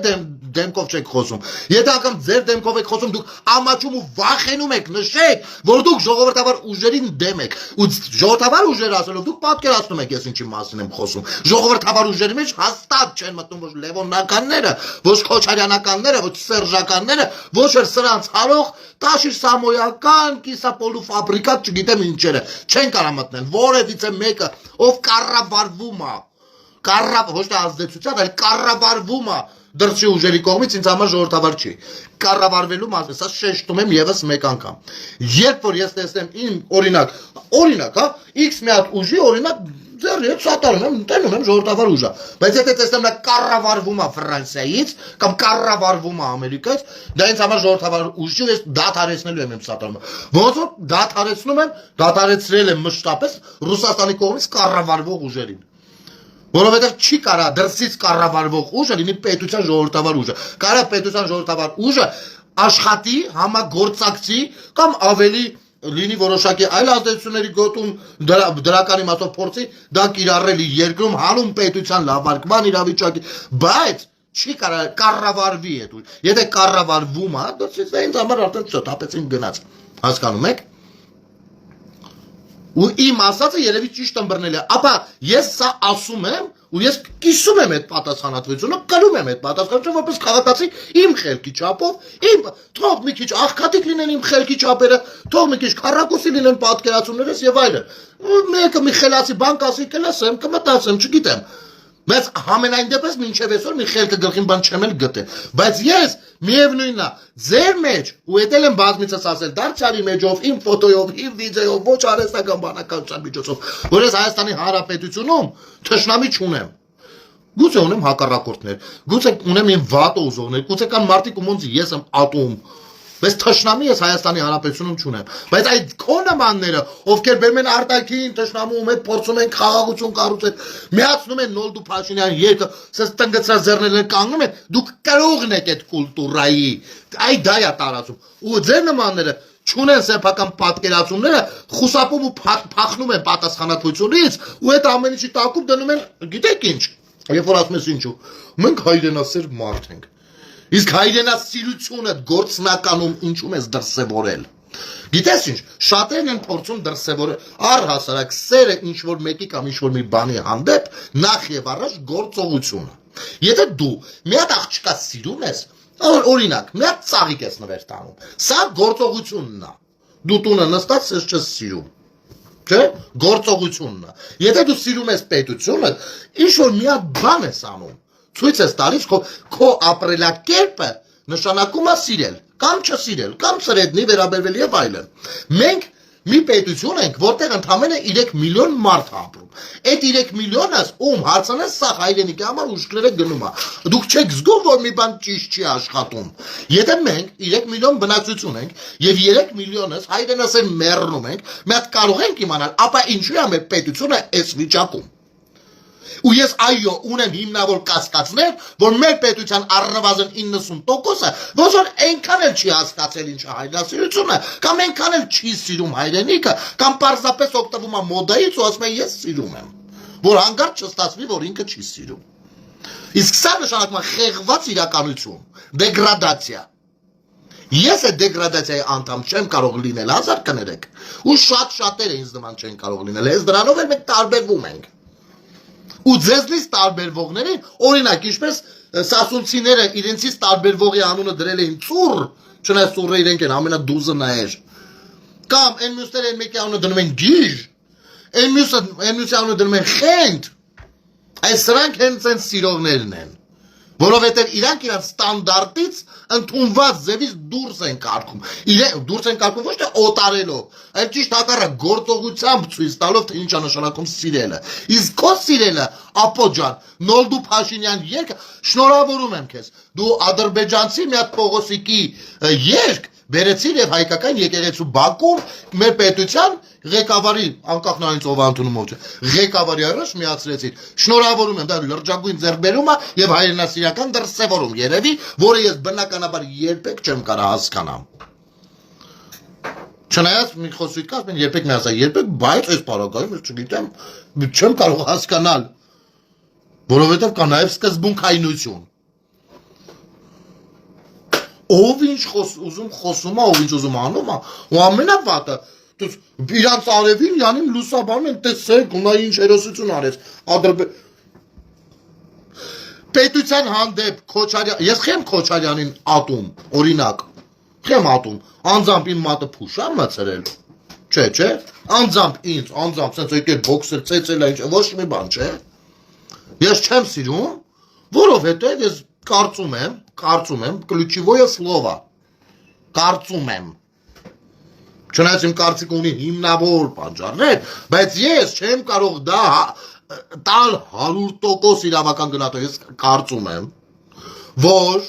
[SPEAKER 1] դեմքով չեք խոսում։ Եթե անգամ ձեր դեմքով եք խոսում, դուք ամաչում ու վախենում եք, նշեք, որ դուք ժողովրդավար ուժերին դեմ եք։ Ու ժողովրդավար ուժեր ասելով դուք պատկերացնում եք ես ինչի մասին եմ խոսում։ Ժողովրդավար ուժերի մեջ հաստատ չեն մտնում ոչ Լևոնականները, ոչ Քոչարյանականները, ոչ Սերժականները, ոչ էլ սրանց հարող Տաշիր Սամոյական, կիսապոլու ֆաբրիկատ, չգիտեմ ինչերը, չեն կարող մտնել։ Որևիցե մեկը, ով կառավարվում է ոչ թե ազդեցության, այլ կառավարվում է դրսի ուժերի կողմից ինձ համար ժողովրդավար չի։ Կառավարվելու մասին, սա շեշտում եմ եւս մեկ անգամ։ Երբ որ ես տեսնեմ իմ օրինակ, հա, X մի հատ ուժի օրինակ ձեռի հետ սատարում եմ, տենում եմ ժողովրդավար ուժը։ Բայց եթե տեսնեմ նա կառավարվում է Ֆրանսիայից կամ կառավարվում է Ամերիկայից, դա ինձ համար ժողովրդավար ուժ չի, ես դադարեցնելու եմ սատարումը։ Ոնց որ դադարեցնում եմ, դադարեցրել եմ մշտապես Ռուսաստանի կողմից կառավարվող ուժերին։ Որովհետև չի կարա դրսից կառավարվող ուժը լինի պետության ժողովրդավար ուժը։ Կարա պետության ժողովրդավար ուժը աշխատի, համագործակցի կամ ավելի լինի որոշակի այլ ազդեցությունների գոտում դրական իմաստով փորձի դա կիրառելի երկրում հանուն պետության լավարկման իրավիճակի, բայց չի կարա կառավարվի այդ ուժը։ Եթե կառավարվում է, դրսից դա ինձ համար արդեն չտապեցին գնաց։ Հասկանում եք։ Ու իմ ասածը երևի ճիշտ ըմբռնել է, ապա ես սա ասում եմ ու ես կիսում եմ այդ պատասխանատվությունը, կրում եմ այդ պատասխանատվությունը որպես քաղաքացի իմ խելքի չափով, թող մի քիչ աղքատիկ լինեն իմ խելքի չափերը, թող մի քիչ քառակուսի լինեն պատկերացումներս եւ այլն։ Մեկը մի խելացի բան կասի, կլսեմ, կմտածեմ, չգիտեմ։ Բայց համենայն դեպս մինչև այսօր մի խելքը գլխին բան չեմ էլ գտել։ Բայց ես միևնույնն է, ձեր մեջ ու էտել եմ բազմիցս ասել, դարձյալի մեջով, իմ ֆոտոյով, իմ վիդեոյով, ոչ արհեստական բանականության միջոցով, որ ես Հայաստանի Հանրապետությունում թշնամի չունեմ։ Գուցե ունեմ հակառակորդներ, գուցե ունեմ իմ վատ ուզողներ, գուցե կան մարդիկ ում ոնց ես եմ ատում, Բայց թշնամի ես Հայաստանի Հանրապետությունում չունեմ։ Բայց այդ քո նմանները, ովքեր բերում են արտաքին թշնամում հետ փորձում են խաղաղություն կառուցել, միացնում են Նոլդու Փաշինյան երկը, ասես տնգծած ձեռներն կանգնում են, դուք կրողն եք այդ կուլտուրայի։ Այդ դա է տարածում։ Ու ձեր նմանները չունեն սեփական պատկերացումները, խուսափում ու փախնում են պատասխանատվությունից, ու այդ ամեն ինչի տակում դնում են, գիտեք ինչ, երբ որ ասում ես ինչու, մենք հայրենասեր մարդ ենք։ Իսկ հայրենասիրությունը գործնականում ինչու՞մ ես դրսևորել։ Գիտես ինչ, շատերն են փորձում դրսևորել առհասարակ սերը ինչ որ մեկի կամ ինչ որ մի բանի հանդեպ նախ եւ առաջ գործողությունը։ Եթե դու մի հատ աղջկա սիրում ես, օրինակ, մի հատ ծաղիկ ես նվեր տանում, սա գործողությունն է։ Դու տունը նստած ես չես սիրում։ Չէ՞, գործողությունն է։ Եթե դու սիրում ես պետությունը, ինչ որ մի հատ բան ես անում, ցույց ես տալիս քո ապրելակերպը նշանակում է սիրել, կամ չսիրել, կամ սրեդնի վերաբերվել եւ այլն։ Մենք մի պետություն ենք, որտեղ ընդամենը 3 միլիոն մարդ ապրում։ Այդ 3 միլիոնը ում հարցանես սա հայրենիքի համար ուշքները գնում է։ Դուք չեք զգում, որ մի բան ճիշտ չի աշխատում։ Եթե մենք 3 միլիոն բնակչություն ենք եւ 3 միլիոնս հայրենասեր մեռնում ենք, մենք կարող ենք իմանալ, ապա ինչու է մեր պետությունը այս վիճակում։ Ու ես այո ունեմ հիմնավոր կասկածներ, որ մեր պետության առնվազն 90%-ը ոչ որ այնքան էլ չի հասկացել ինչ է հայրենասիրությունը, կամ այնքան էլ չի սիրում հայրենիքը, կամ պարզապես օգտվում է մոդայից ու ասում է ես սիրում եմ, որ հանկարծ չստացվի, որ ինքը չի սիրում։ Իսկ սա նշանակում է խեղված իրականություն, դեգրադացիա։ Ես այդ դեգրադացիայի անդամ չեմ կարող լինել, հազար կներեք, ու շատերը ինձ նման չեն կարող լինել, ես դրանով էլ մենք տարբերվում ենք։ Ու ձեզնից տարբերվողներին, օրինակ, ինչպես սասունցիները իրենցից տարբերվողի անունը դրել էին ծուռ, չնայած ծուռը իրենք են ամենադուզը նայեր, կամ այն մյուսները այն մեկի անունը դնում են գիժ, այն մյուսի անունը դնում են խենթ, այս սրանք հենց են սիրողներն են, որովհետև իրանք իրանք ստանդարտից ընդունված ձևից դուրս են կարգում, դուրս են կարգում ոչ թե օտարելով, այլ ճիշտ հակառակ գործողությամբ ցույց տալով, թե ինչ է նշանակում սիրելը։ Իսկ քո սիրելը, ապո ջան, Նոլդու Փաշինյան երգը, շնորհավորում եմ քեզ։ Դու ադրբեջանցի մի հատ Պողոսիկի երգ բերեցիր եւ հայկական եկեղեցու Բաքում մեր պետության ղեկավարի, անկախ նրանից ով ընդունում ով չէ, ղեկավարի առաջ միացրեցիր։ Շնորհավորում եմ, դա լրջագույն ձեռքբերում է եւ հայրենասիրական դրսեւորում երևի, որը ես բնականաբար երբեք չեմ կարող հասկանամ։ Չնայած մի խոսույթ կա, ասում են երբեք մի ասա, երբեք, բայց այս բaragայում ես չգիտեմ, չեմ կարող հասկանալ, որովհետեւ կա նաեւ սկզբունքայնություն։ Ով ինչ ուզում խոսում է, ով ինչ ուզում անում է, ու ամենավատը իրանց արևին յանին լուսաբանում են, տեսեք, ու նա ինչ հերոսություն արեց, պետության հանդեպ Քոչարյան, ես խեմ Քոչարյանին ատում, օրինակ, խեմ ատում, անձամբ իմ մատը փուշան մցրել, չէ, անձամբ ինձ, անձամբ սենց եկել բոքսեր ծեծել ինչ, ոչ մի բան, չէ, ես չեմ սիրում, որովհետև ես կարծում եմ, ключевое слово, կարծում եմ, չնայած իմ կարծիքը ունի հիմնավոր պատճառներ, բայց ես չեմ կարող դա տալ 100% իրավական գնահատել, ես կարծում եմ, որ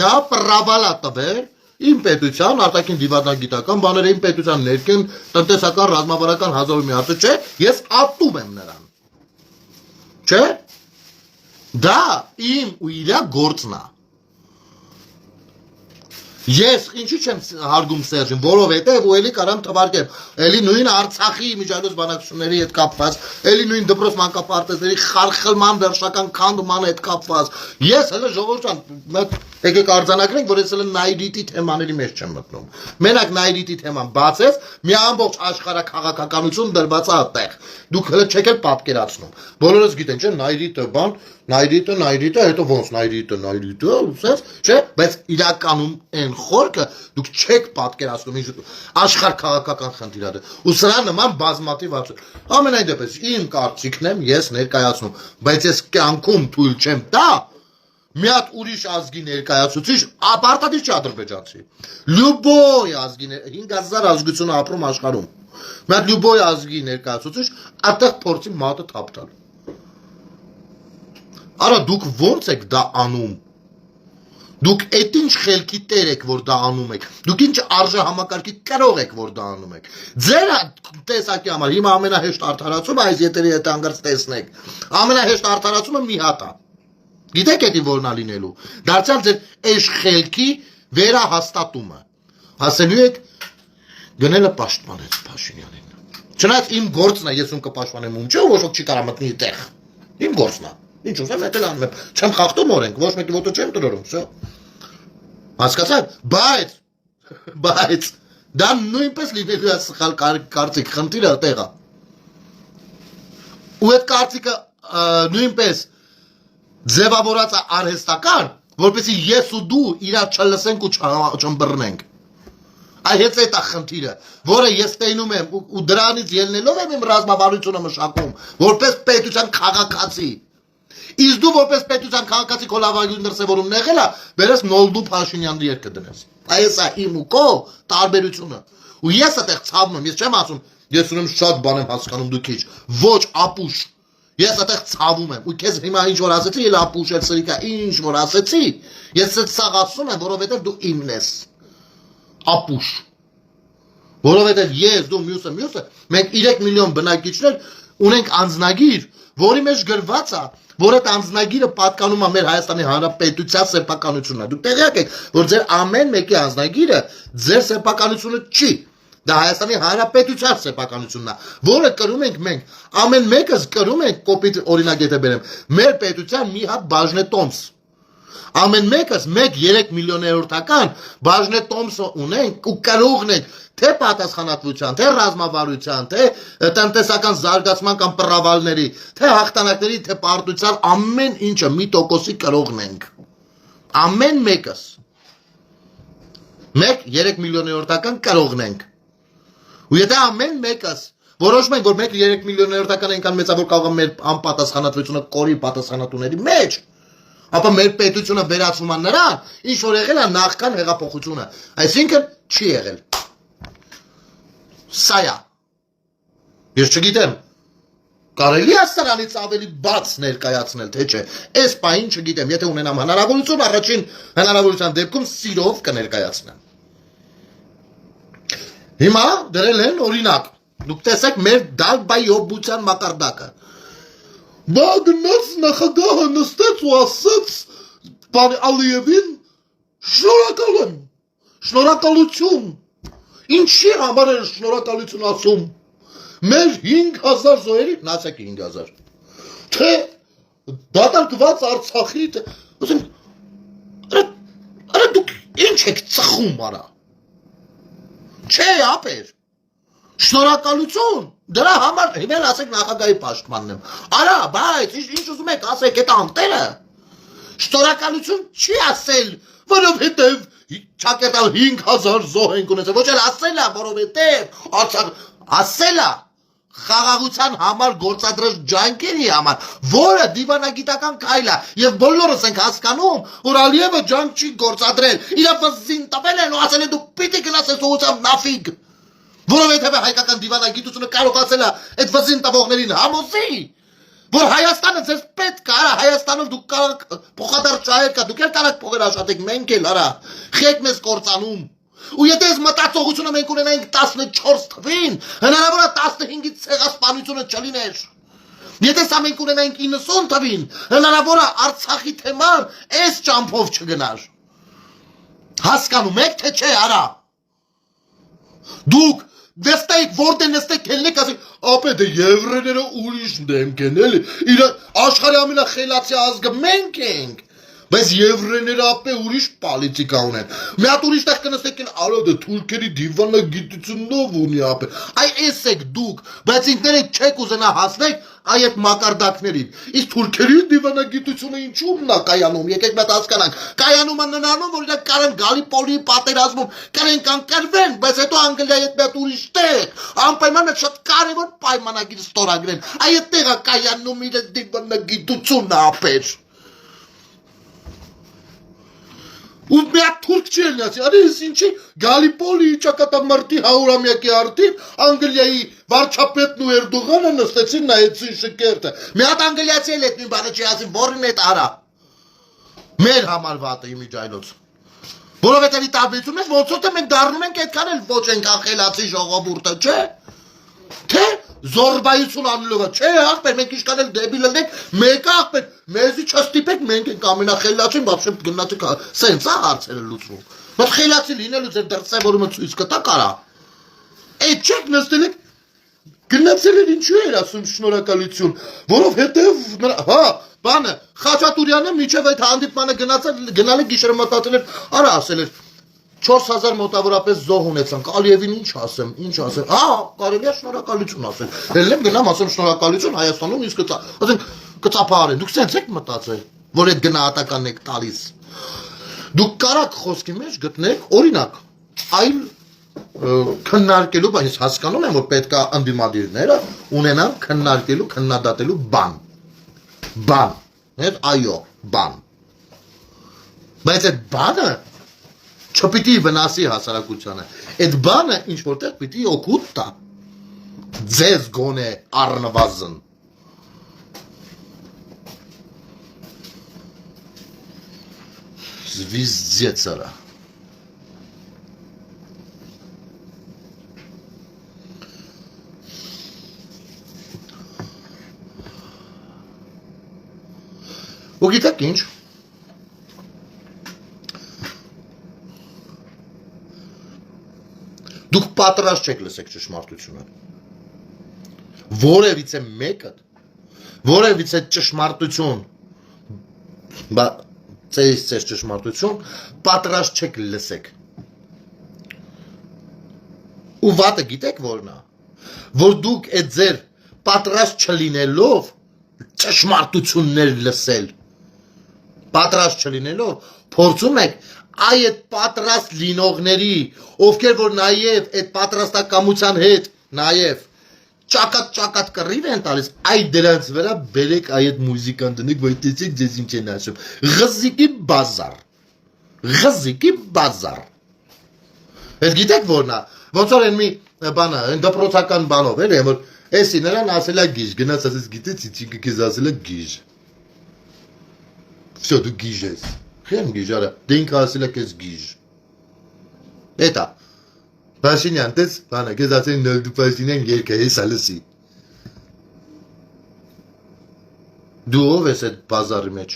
[SPEAKER 1] նա պրավալ է տվել իմ պետության արտաքին դիվանագիտական բաները, իմ պետության ներքին տնտեսական ռազմավարական հազարու մի հարցը, չէ, ես ատում եմ նրան, չէ, դա իմ ու իրա գործն է։ Ես ինչի չեմ հարգում Սերժին, որովհետև ու էլի կարամ թվարկեմ, էլի նույն Արցախի միջազգային բանակցությունների հետ կապված, էլի նույն դպրոց մանկապարտեզների խարխլման վերջնական քանդման հետ կապված։ Ես հələ ժողովուրդ եկեք արձանագրենք, որ ես հələ Նայրիտի թեմաների մեջ չեմ մտնում։ Մենակ Նայրիտի թեման բացես, մի ամբողջ աշխարհակաղակականություն դրված է այդտեղ։ Դուք հələ չեք էլ պատկերացնում։ Բոլորս գիտեն, չէ՞, Նայրիտը բան, Նայրիտը, հետո ոնց Նայրիտը, ուսես, չէ, բայց իրականում այն խորքը դուք չեք պատկերացնում ինչ աշխարհ քաղաքական խնդիր է։ Ու սրա նման բազմաթիվ հարցեր։ Ամենայն դեպս իմ կարծիքն եմ ես ներկայացնում, բայց ես կյանքում թույլ չեմ տա մի հատ ուրիշ ազգի ներկայացուցիչ, ապարտադիր չի ադրբեջանցի։ Լյուբոյ ազգի 5000 ազգություն ապրում աշխարհում։ Մի հատ լյուբոյ ազգի ներկայացուցիչ այդտեղ փորձի մատը թափտալ։ Արա դուք ո՞նց եք դա անում։ Դուք այդ ինչ խելքի տեր եք, որ դա անում եք։ Դուք ինչ արժե համակարգի կրող եք, որ դա անում եք։ Ձեր տեսակի համար հիմա ամենահեշտ արդարացումը այս եթերի հետ հանգարց տեսնեք։ Ամենահեշտ արդարացումը մի հատ է։ Գիտեք էդի որն է լինելու։ Դարձյալ ձեր այս խելքի վերահաստատումը։ Հասելու եք գնելը պաշտպանել Փաշինյանին։ Չնայած իմ գործն է, ես ում կպաշտպանեմ ում չէ, ոչ ոք չի կարող մտնի այդտեղ։ Իմ գործն է։ Ինչ ուզեմ, դա էլ անում եմ։ Չեմ խախտում օրենք, ոչ մեկի ոտը չեմ տրորում, всё։ Հասկացա՞ք, բայց դա նույնպես լինելու է սխալ կարծիք, խնդիրը այդտեղ է։ Ու այդ կարծիքը նույնպես ձևավորած է արհեստական, որպեսզի ես ու դու իրար չլսենք ու չըմբռնենք։ Այ հենց այդ է խնդիրը, որը ես տենում եմ ու դրանից ելնելով եմ իմ ռազմավարությունը մշակում, որպես պետության քաղաքացի։ Իսկ դու որպես պետության քաղաքացի քո լավագույն դրսևորումն եղել է, վերես Նոլդու Փաշինյանի երկը դնես։ Այս է իմ ու քո տարբերությունը։ Ու ես այդտեղ ցավում եմ, ես չեմ ասում, ես ունեմ շատ բան եմ հասկանում դու քիչ։ Ոչ, ապուշ։ Ես այդտեղ ցավում եմ։ Ու քեզ հիմա ինչ որ ասեցի, էլ ապուշ էլ սրիկա, ինչ որ ասեցի, ես այդ սաղ ասում եմ, որովհետև դու իմն ես։ Ապուշ։ Որովհետև ես, դու մյուսը, մենք 3 միլիոն բնակիչներ ունենք անձնագիր, որի մեջ գրված է, որ այդ անձնագիրը պատկանում է մեր Հայաստանի Հանրապետության սեփականությունն է։ Դուք տեղյակ եք, որ ձեր ամեն մեկի անձնագիրը ձեր սեփականությունը չի։ Դա Հայաստանի Հանրապետության սեփականությունն է, որը կրում ենք մենք։ Ամեն մեկս կրում ենք, կոպիտ օրինակ եթե բերեմ, մեր պետության մի հատ բաժնետոմս։ Ամեն մեկս 1-3 միլիոներորդական բաժնետոմսը ունենք ու կրողն ենք թե պատասխանատվության, թե ռազմավարության, թե տնտեսական զարգացման կամ պռավալների, թե հաղթանակների, թե պարտության ամեն ինչը 1% կրողն ենք։ Ամեն մեկս 1-3 միլիոներորդական կրողն ենք։ Ու եթե ամեն մեկս որոշում ենք, որ 1-3 միլիոներորդական այնքան մեծ է, որ կարող է մեր անպատասխանատվությունը կորի պատասխանատուների մեջ, ապա մեր պետությունը վերածվում է նրան, ինչ որ եղել է նախքան հեղափոխությունը, այսինքն չի եղել։ Սա է։ Ես չգիտեմ, կարելի է սրանից ավելի բաց ներկայացնել, թե չէ։ Այս պահին չգիտեմ, եթե ունենամ հնարավորություն, առաջին հնարավորության դեպքում սիրով կներկայացնեմ։ Հիմա դրել են օրինակ, դուք տեսեք մեր Դալբայի օբության մակարդակը։ Բա գնաց նախագահը նստեց ու ասաց պարի Ալիևին շնորհակալ եմ, շնորհակալություն։ Ինչի համար է շնորհակալություն ասում։ Մեր 5000 զոհերի, նացեք 5000։ Թե դատարկված Արցախի, արա դուք ինչ եք ծխում արա։ Չէ, ապեր։ Շնորհակալություն։ Դրա համար հիմա ասեք նախագահի պաշտպանն եմ։ Արա, բայց ինչ ուզում եք ասեք այդ անտերը։ Շնորհակալություն չի ասել, որովհետև Չակերտալ 5000 զոհ ենք ունեցել։ Ոչ էլ ասել է, որովհետև ասել է խաղաղության համար գործադրած ջանքերի համար, որը դիվանագիտական քայլ է, եւ բոլորս ենք հասկանում, որ Ալիևը ջանք չի գործադրել, իր վզին տվել են ու ասել են դու պիտի գնաս սոցիալ նավիկ, որովհետեւ հայկական դիվանագիտությունը կարողացել է այդ վզին տվողներին համոզի, որ Հայաստանը ձեզ պետք է, արա Հայաստանով դուք կարող փոխադարձ ճահեր կա, դուք էլ կարող փողեր աշխատեք, մենք էլ արա, խեք մեզ կործանում։ Ու եթե այս մտածողությունը մենք ունենայինք 14 թվին, հնարավոր է 15-ից ցեղասպանությունը չլիներ։ Եթե սա մենք ունենայինք 90 թվին, հնարավոր է Արցախի թեման այս ճամփով չգնար։ Հասկանում եք թե չէ, արա։ Դուք նստեք, որտե նստեք, ելնեք ասեք, ապե դե եվրեները ուրիշ դեմք են, էլի, իր աշխարհի ամենախելացի ազգը մենք ենք։ Բայց եվրեները ապե ուրիշ պոլիտիկա ունեն։ Մի հատ ուրիշ տեղ կնստեք են, ալո դե թուրքերի դիվանագիտությունով ունի ապե։ Այ էս եք դուք, բայց ինքներդ չեք ուզենա հասնեք այ այդ մակարդակներին։ Իսկ թուրքերի դիվանագիտությունը ինչու՞մն է կայանում, եկեք մենք հասկանանք։ Կայանում է նրանում, որ իրենք կարեն Գալիպոլի պատերազմում կարեն կանգնվեն, բայց հետո Անգլիայի հետ մեծ ուրիշ տեղ, անպայման շատ կարևոր պայմանագիր ստորագրեն։ Այ այդտեղ է կայանում իր դիվանագիտությունը ապեր։ Ու մի հատ թուրք չի ելնացի, արի ես ինչի Գալիպոլի ճակատամարտի 100-ամյակի արդիվ Անգլիայի վարչապետն ու Էրդողանը նստեցին նայեցին շքերթը։ Մի հատ անգլիացի էլ այդ նույն բանը չի ասի, որին այդ արա։ Մեր համար վատ է իմիջայլոց։ Որովհետև ի տարբերություն մեջ ոնց որ մենք դառնում ենք այդքան էլ ոչ ենք ախելացի ժողովուրդը, չէ՞։ Թե զորբայություն անելով, չէ, ախպեր, մենք ինչքան էլ դեբիլ ենք, մեկը ախպեր, մեզի չստիպեք, մենք ենք ամենախելացին, բացի գնացեք, սենց է հարցերը լուծվում։ Բայց խելացի լինելու ձեր դրսևորումը ցույց կտա կարա։ Այդ չեք նստել եք գնացել էր ինչու էր ասում շնորհակալություն, որովհետև հա, բանը Խաչատուրյանը միջև այդ հանդիպմանը գնալ է գիշերը մտածել էր, արա ասել էր 4000 մոտավորապես զոհ ունեցանք, Ալիևին ինչ ասեմ, հա, կարելի է շնորհակալություն ասել, ելեմ գնամ ասեմ շնորհակալություն Հայաստանում ինձ ասեմ կծափահարեն, դուք սենց եք մտածել, որ այդ գնահատականն եք տալիս, դուք կարաք խոսքի մեջ գտնեք, օրինակ, այլ քննարկելու, բայց հասկանում եմ, որ պետք է անդիմադիրները ունենան քննարկելու, քննադատելու բան, այո, բան, բայց այդ բանը չպիտի վնասի հասարակությանը, այդ բանը ինչ որտեղ պիտի օգուտ տա, ձեզ գոնե առնվազն, звездецера. Ու գիտեք ինչ, դուք պատրաստ չեք լսեք ճշմարտությունը, որևիցե մեկը, որևիցե ճշմարտություն, ձեզ ճշմարտություն, պատրաստ չեք լսեք, ու վատը գիտեք որն է, որ դուք այդ ձեր պատրաստ չլինելով ճշմարտություններ լսել, պատրաստ չլինելով, փորձում եք այդ պատրաստ լինողների, ովքեր որ նաև այդ պատրաստակամության հետ նաև ճակատ կռիվ են տալիս, այդ դրանց վրա բերեք այդ մուզիկան դնեք, որ տեսեք ձեզ ինչ են ասում, ղզիկի բազար, ես գիտեք որն է, ոնց որ են մի բանը, դպրոցական բանով, որ էսի նրան ասել է գիժ, գնաց ասես գիտեց, իչիկը կեզ ասել է գիժ, վսյո դու գիժ ես, խեմ գիժ արա, դե ինքը ասել է կեզ գիժ, էտա, Պաշինյան, տես, բանը, կեզ ասել նոլ դու Պաշինյան երկը ես ալսի, դու ով ես այդ բազարի մեջ,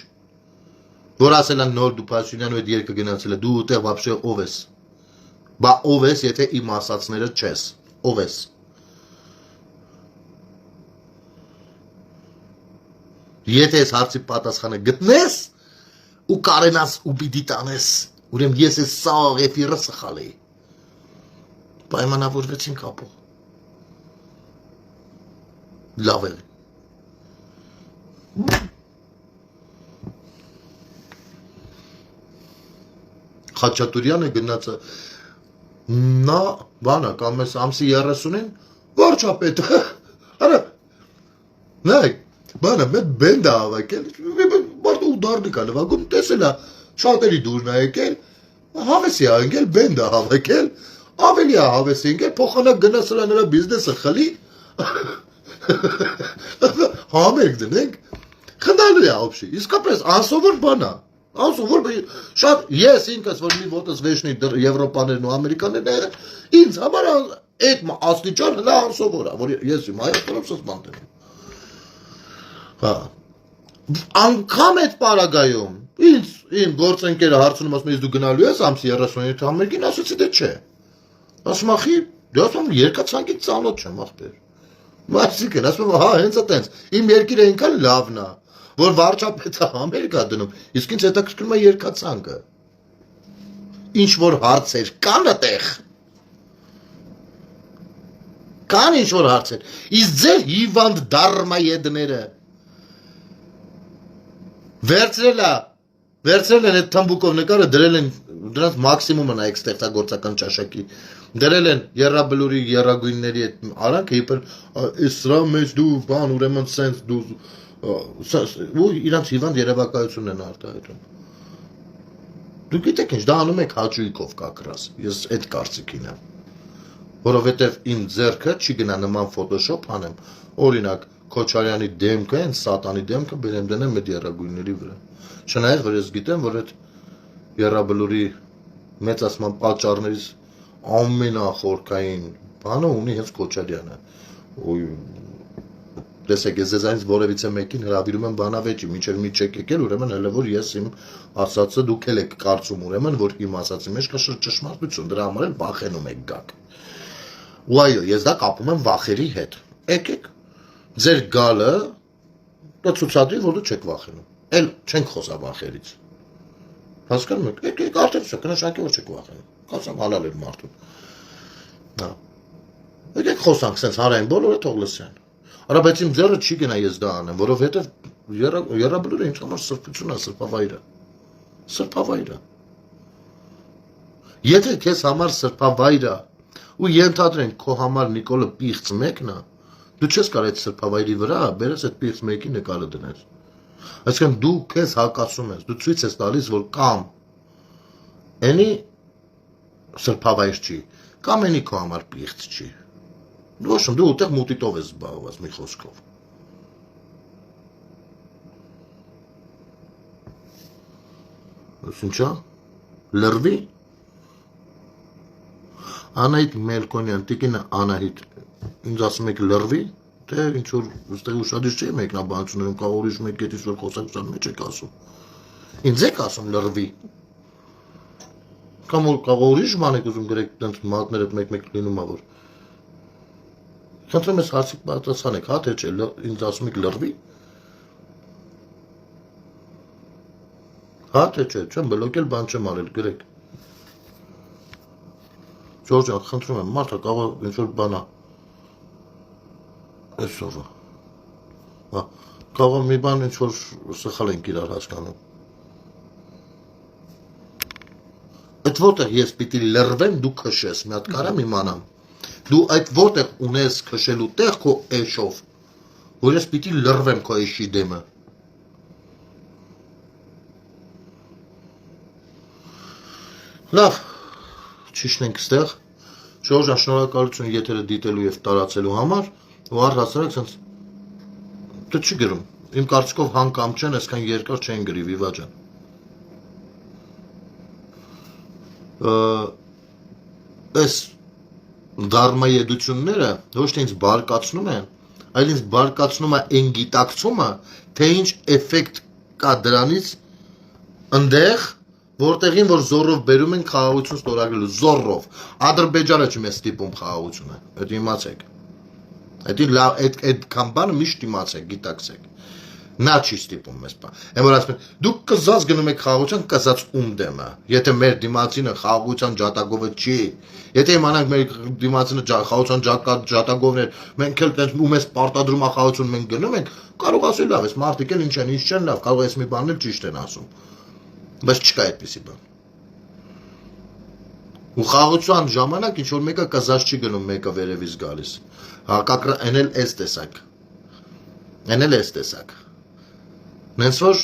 [SPEAKER 1] որ ասել են նոր դու Պաշինյան ու այդ երկը գնացել է, դու ուտեղ վապշե ով ես, բա ով ես, եթե իմ ասացները չես, ով ես, եթե ես հարցի պատասխանը գտնես ու կարենաս ու պիտի տանես, ուրեմ ես ես սաղ եփիրը սխալ էի, պայմանավորվեցինք ապող, լավ է, Խաչատուրյանը գնացը, նա բանը կամ ես ամսի 30-ին, վարչապետը, արա, նայք, բանը մետ բենդ է հավակել, մարդու ուդարնիկ է նվագում, տեսել է շատերի դուրն է եկել, հավես է անգել, բենդ է հավակել, ավելի է հավես է անգել, փոխանակ գնացել է նրա բիզնեսը խլի, համերք դնենք, խնդալու է ապշի, իսկապես անսովոր բան է, անսովոր, շատ, ես ինքս, որ մի ոտս վեշնի Եվրոպաներն ու Ամերիկաներն ինձ համար այդ աստիճան հլա անսովոր է, որ ես իմ Հայաստանում սս բան դնում, անգամ այդ պարագայում, իմ գործընկերը հարցնում ասում ես դու գնալու ես ամսի 37 համերգին, ասեցի դե չէ, ասում ախի, դե ասում երկացանկից ծանոթ չեմ ախպեր, այսինքն ասում հա հենց այտենց, իմ երկիրը ինքան լավն է, որ վարչապետը համերգ է դնում, իսկ ինձ հետաքրքրում է երկացանկը, ինչ որ հարցեր կան այդտեղ, կան ինչ որ հարցեր, իսկ ձեր հիվանդ դարմայեդները վերցրել են այդ թմբուկով նկարը, դրել են դրանց մաքսիմումը նայեք ստեղծագործական ճաշակի, դրել են եռաբլուրի եռագույնների այդ արանքը, իբր սրա մեջ դու բան ուրեմն սենց դու ու իրանց հիվանդ երևակայությունն են արտահայտում։ Դու գիտեք ինչ, դա անում եք հաճույքով կակրաս, ես այդ կարծիքին եմ, որովհետև իմ ձեռքը չի գնա նման ֆոտոշոփ անեմ, օրինակ Քոչարյանի դեմքը, այն սատանի դեմքը բերեմ դնեմ այդ երագույնների վրա։ Չնայած որ ես գիտեմ, որ այդ երաբլուրի մեծացման պատճառներից ամենախորքային բանը ունի հենց Քոչարյանը։ Տեսեք, ես ձեզանից որևիցե մեկին հրավիրում եմ բանավեճի, մինչև մի չեք եկել, ուրեմն հələ որ ես իմ ասածը դուք էլ եք կարծում, ուրեմն որ իմ ասածի մեջ կա ճշմարտություն, դրա համար էլ վախենում եք գաք։ Ու այո, ես դա կապում եմ վախերի հետ։ Եկեք, ձեր գալը դա ցուցադրի, որ դու չեք վախենում։ Էլ չենք խոսա վախերից։ Հասկանում եք, եկեք արդեն սա կնշանակի որ չեք վախենում։ Կասեմ հալալ էր մարդուն։ Հա։ Եկեք խոսանք, sense հարային բոլորը թող լսեն։ Արա բայց իմ ձեռը չի գնա ես դա անեմ, որովհետև երաբլուրը ինձ համար սրբությունն է, սրբավայրը։ Սրբավայրը։ Եթե քեզ համար սրբավայրը ու ենթադրենք քո համար Նիկոլը պիղծ մեկն է, դու չես կարող այդ սրբավայրի վրա բերես այդ պիղծ մեկի նկարը դնել։ Այսինքն դու քեզ հակասում ես, դու ցույց ես տալիս, որ կամ ენი սրբավայր չի, կամ ენი քո համար պիղծ չի։ Ոչ, դու ուտեղ մուտիտով ես զբաղված մի խոսքով։ Ինչա՞, լրվի։ Անահիտ Մելքոնյան, տիկինը Անահիտ, ինձ ասում եք լրվի, թե ինչ որ այստեղ ուշադիր չի մեկնաբանություններում, կարող ուրիշ մեկ կետից որ խոսակցության մեջ եք ասում։ Ինձ եք ասում լրվի։ Կամ կարող ուրիշ բան եք ուզում գրեք, տենց մատներդ մեկ-մեկ լինում ա որ։ Խնդրում ես հարցի պատասխանեք, հա թե չէ, ինձ ասում եք լրվի։ Հա թե չէ, չեմ բլոկել, բան չեմ արել, գրեք։ Ջորջ ջան, խնդրում եմ, մարդը կարող ինչ որ բան է։ Այսօրը։ Հա, կարող մի բան ինչ որ սխալ ենք իրար հասկանում։ Այդ որտեղ ես պիտի լրվեմ, դու քշես, մի հատ կարամ իմանամ։ Դու այդ որտեղ ունես քշելու տեղ քո էշով, որ ես պիտի լրվեմ քո էշի դեմը։ Լավ, ճիշտենք ստեղ, Ժորժ շնորհակալություն եթերը դիտելու եւ տարածելու համար, ու առհասարակ sense դու չի գրում։ Իմ կարծիքով հանգամ չեն, այսքան երկար չեն գրի Վիվա ջան։ Այս դարմայեդությունները ոչ թե ինձ բարկացնում են, այլ ինձ բարկացնում է այն գիտակցումը, թե ինչ էֆեկտ կա դրանից ընդեղ, որտեղին որ զորով բերում են խաղաղություն ստորագրելու, զորով։ Ադրբեջանը չի մեզ ստիպում խաղաղությունը, այդ իմացեք։ Այդ կամբանը միշտ իմացեք, գիտակցեք։ Նա չի ստիպում մեզ բան։ Եմ որ ասում են, դուք կզած գնում եք խաղաղության, կզած ում դեմը։ Եթե մեր դիմացինը խաղաղության ջատագովը չի, եթե իմանանք մեր դիմացինը խաղաղության ջատագովն էր, մենք էլ տենց ու մեզ պարտադրում է խաղաղություն մենք գնում ենք, կարող ասել լավ, այս մարդիկ էլ ինչ են, ինչ չեն լավ, կարող էս մի բանն էլ ճիշտ են ասում։ Բայց չկա այդպիսի բան։ Ու խաղաղության ժամանակ ինչ որ մեկը կզած չի գնում, մեկը վերևից գալիս։ Հակակրը էնել էս տեսակ։ Էնել էս տեսակ։ Նենց որ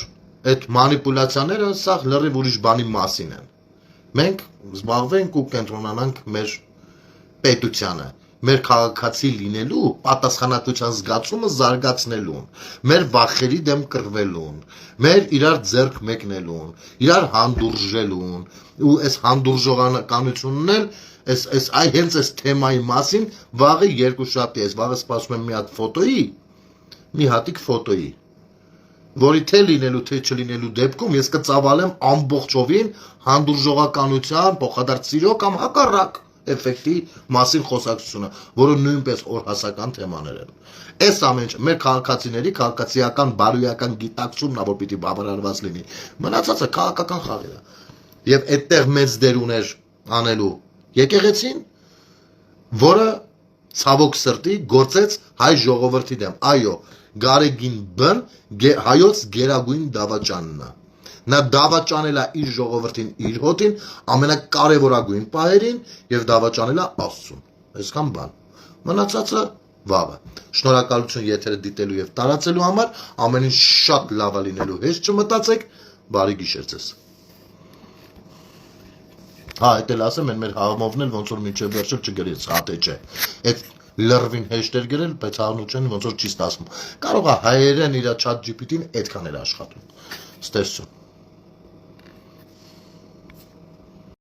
[SPEAKER 1] այդ մանիպուլյացիաները սա լրիվ ուրիշ բանի մասին են։ Մենք զբաղվենք ու կենտրոնանանք մեր պետությանը, մեր քաղաքացի լինելու, պատասխանատվության զգացումը զարգացնելուն, մեր վախերի դեմ կռվելուն, մեր իրար ձեռք մեկնելուն, իրար հանդուրժելուն, ու այս հանդուրժողականությունն էլ հենց այս թեմայի մասին վաղը երկուշաբթի ես, վաղը սպասում եմ մի հատ ֆոտոյի, մի հատիկ ֆոտոյի, որի թե լինելու, թե չլինելու դեպքում ես կծավալեմ ամբողջովին հանդուրժողականության, փոխադարձ սիրո կամ հակառակ էֆեկտի մասին խոսակցությունը, որը նույնպես օրհասական թեմաներ են։ Այս ամենը մեր քաղաքացիների քաղաքացիական բարոյական գիտակցումն է, որ պիտի բավարարված լինի։ Մնացածը քաղաքական խաղեր է։ Եվ այդտեղ մեծ դեր ուներ անելու եկեղեցին, որը ցավոք սրտի գործեց հայ ժողովրդի դեմ։ Այո, Գարեգին բն հայոց գերագույն դավաճանն է։ Նա դավաճանել է իր ժողովրդին, իր հոտին ամենակարևորագույն պահերին եւ դավաճանել է Աստծուն։ Այսքան բան։ Մնացածը վաղը։ Շնորհակալություն եթերը դիտելու եւ տարածելու համար, ամեն ինչ շատ լավ է լինելու, հեշտ չմտածեք, բարի գիշեր ձեզ։ Հա, դա էլ ասեմ, մեր համովն էլ ոնց որ մինչև վերջը չգրեց, հա թե չէ։ Այդ լրվին հեշտեր գրել, բայց հանուչեն ոնց որ չի ստացվում։ Կարող է հայերեն իր chat GPT-ն այդքան էր աշխատում։ Ստեսություն։